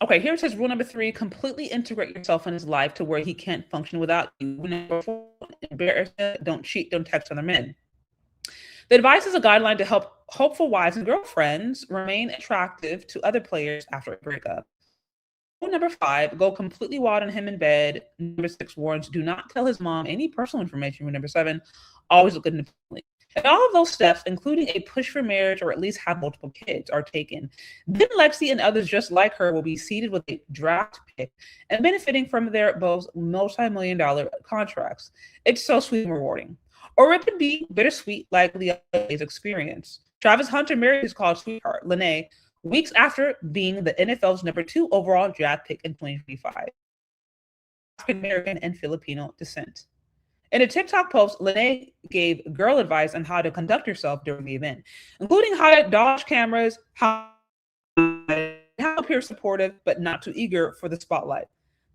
[SPEAKER 11] Okay, here it says rule number 3: completely integrate yourself in his life to where he can't function without you. Number 4: don't cheat, don't text other men. The advice is a guideline to help hopeful wives and girlfriends remain attractive to other players after a breakup. Rule number 5: go completely wild on him in bed. Number 6 warns: do not tell his mom any personal information. Number 7: always look independently. And all of those steps, including a push for marriage or at least have multiple kids, are taken. Then Lexi and others just like her will be seated with a draft pick and benefiting from their both multi-million-dollar contracts. It's so sweet and rewarding. Or it could be bittersweet like the other experience. Travis Hunter married his college sweetheart, Lene, weeks after being the NFL's number 2 overall draft pick in 2025. African American and Filipino descent. In a TikTok post, Lene gave girl advice on how to conduct herself during the event, including how to dodge cameras, how to appear supportive, but not too eager for the spotlight.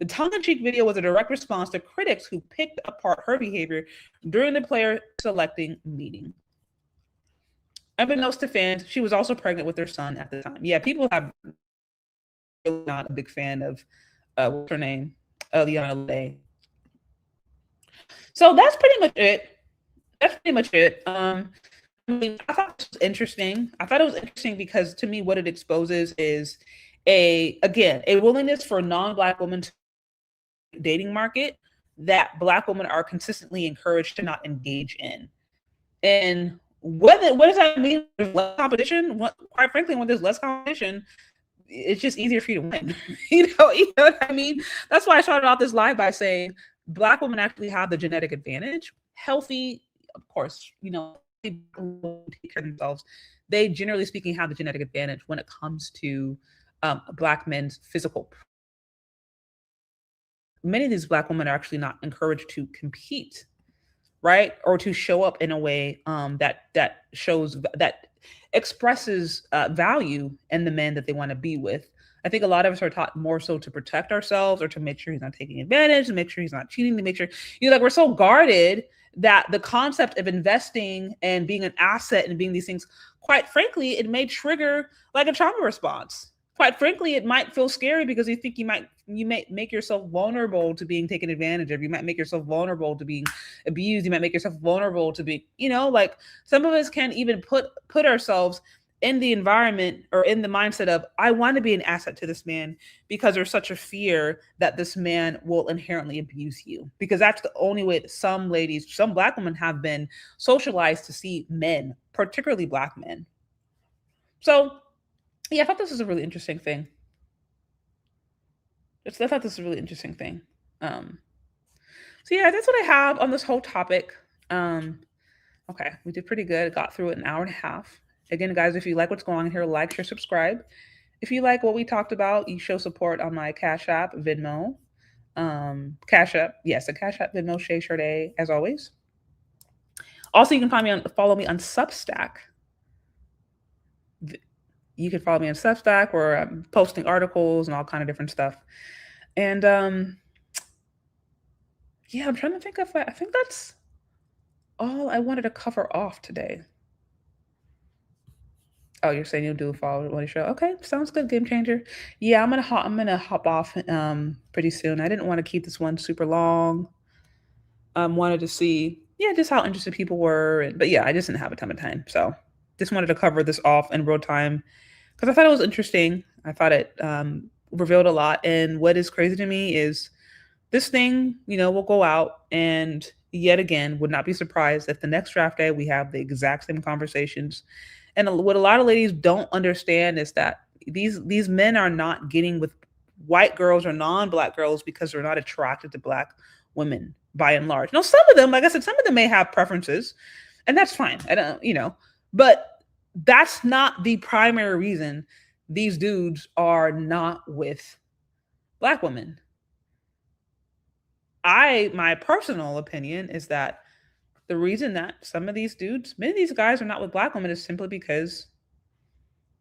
[SPEAKER 11] The tongue-in-cheek video was a direct response to critics who picked apart her behavior during the player selecting meeting. Unbeknownst to fans, she was also pregnant with their son at the time. Yeah, people have really not a big fan of what's her name, Liana Lay. So that's pretty much it. I thought it was interesting. I thought it was interesting because to me, what it exposes is a willingness for non-Black women to dating market that Black women are consistently encouraged to not engage in. And what does that mean? There's less competition. Quite frankly, when there's less competition, it's just easier for you to win. you know what I mean? That's why I started off this live by saying Black women actually have the genetic advantage. Healthy, of course, they take care of themselves. They, generally speaking, have the genetic advantage when it comes to Black men's physical. Many of these Black women are actually not encouraged to compete, right? Or to show up in a way that expresses value in the men that they want to be with. I think a lot of us are taught more so to protect ourselves or to make sure he's not taking advantage, to make sure he's not cheating, to make sure, like we're so guarded that the concept of investing and being an asset and being these things, quite frankly, it may trigger like a trauma response. Quite frankly, it might feel scary because you think you might make yourself vulnerable to being taken advantage of. You might make yourself vulnerable to being abused. You might make yourself vulnerable to be, like some of us can't even put ourselves in the environment or in the mindset of, I want to be an asset to this man because there's such a fear that this man will inherently abuse you. Because that's the only way that some Black women have been socialized to see men, particularly Black men. So yeah, I thought this was a really interesting thing. So yeah, that's what I have on this whole topic. Okay, we did pretty good. Got through it an hour and a half. Again, guys, if you like what's going on here, like, share, subscribe. If you like what we talked about, you show support on my Cash App, Venmo. Cash App, yes, a Cash App, Venmo, Shay Sade, as always. Also, you can follow me on Substack. You can follow me on Substack where I'm posting articles and all kind of different stuff. And yeah, I'm trying to think of, I think that's all I wanted to cover off today. Oh, you're saying you'll do a follow show? Okay, sounds good, game changer. Yeah, I'm gonna hop off pretty soon. I didn't want to keep this one super long. Wanted to see, just how interested people were, but yeah, I just didn't have a ton of time, so just wanted to cover this off in real time because I thought it was interesting. I thought it revealed a lot, and what is crazy to me is this thing, will go out, and yet again, would not be surprised if the next draft day we have the exact same conversations. And what a lot of ladies don't understand is that these men are not getting with white girls or non-Black girls because they're not attracted to Black women by and large. Now, some of them, like I said, some of them may have preferences, and that's fine. I don't, but that's not the primary reason these dudes are not with Black women. My personal opinion is that the reason that some of these dudes, many of these guys are not with Black women is simply because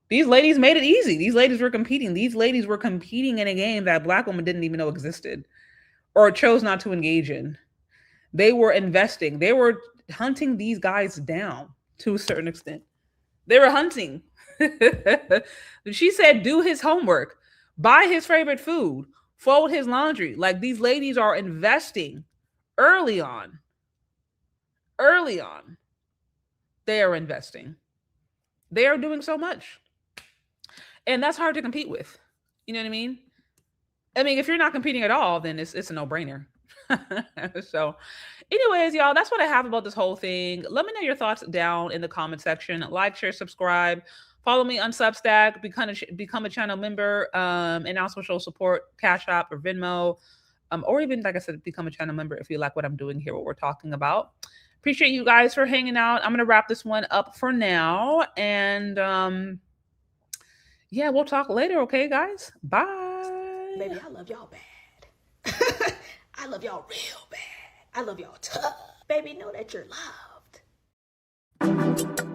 [SPEAKER 11] these ladies made it easy. These ladies were competing. These ladies were competing in a game that Black women didn't even know existed or chose not to engage in. They were investing. They were hunting these guys down to a certain extent. They were hunting. She said, do his homework, buy his favorite food, fold his laundry. Like, these ladies are investing early on. They are investing. They are doing so much. And that's hard to compete with. You know what I mean? If you're not competing at all, then it's a no-brainer. So anyways, y'all, that's what I have about this whole thing. Let me know your thoughts down in the comment section. Like, share, subscribe. Follow me on Substack. Become a channel member. And also show support, Cash App or Venmo. Or even, like I said, become a channel member if you like what I'm doing here, what we're talking about. Appreciate you guys for hanging out. I'm going to wrap this one up for now. And yeah, we'll talk later. Okay, guys? Bye.
[SPEAKER 10] Baby, I love y'all bad. I love y'all real bad. I love y'all tough. Baby, know that you're loved.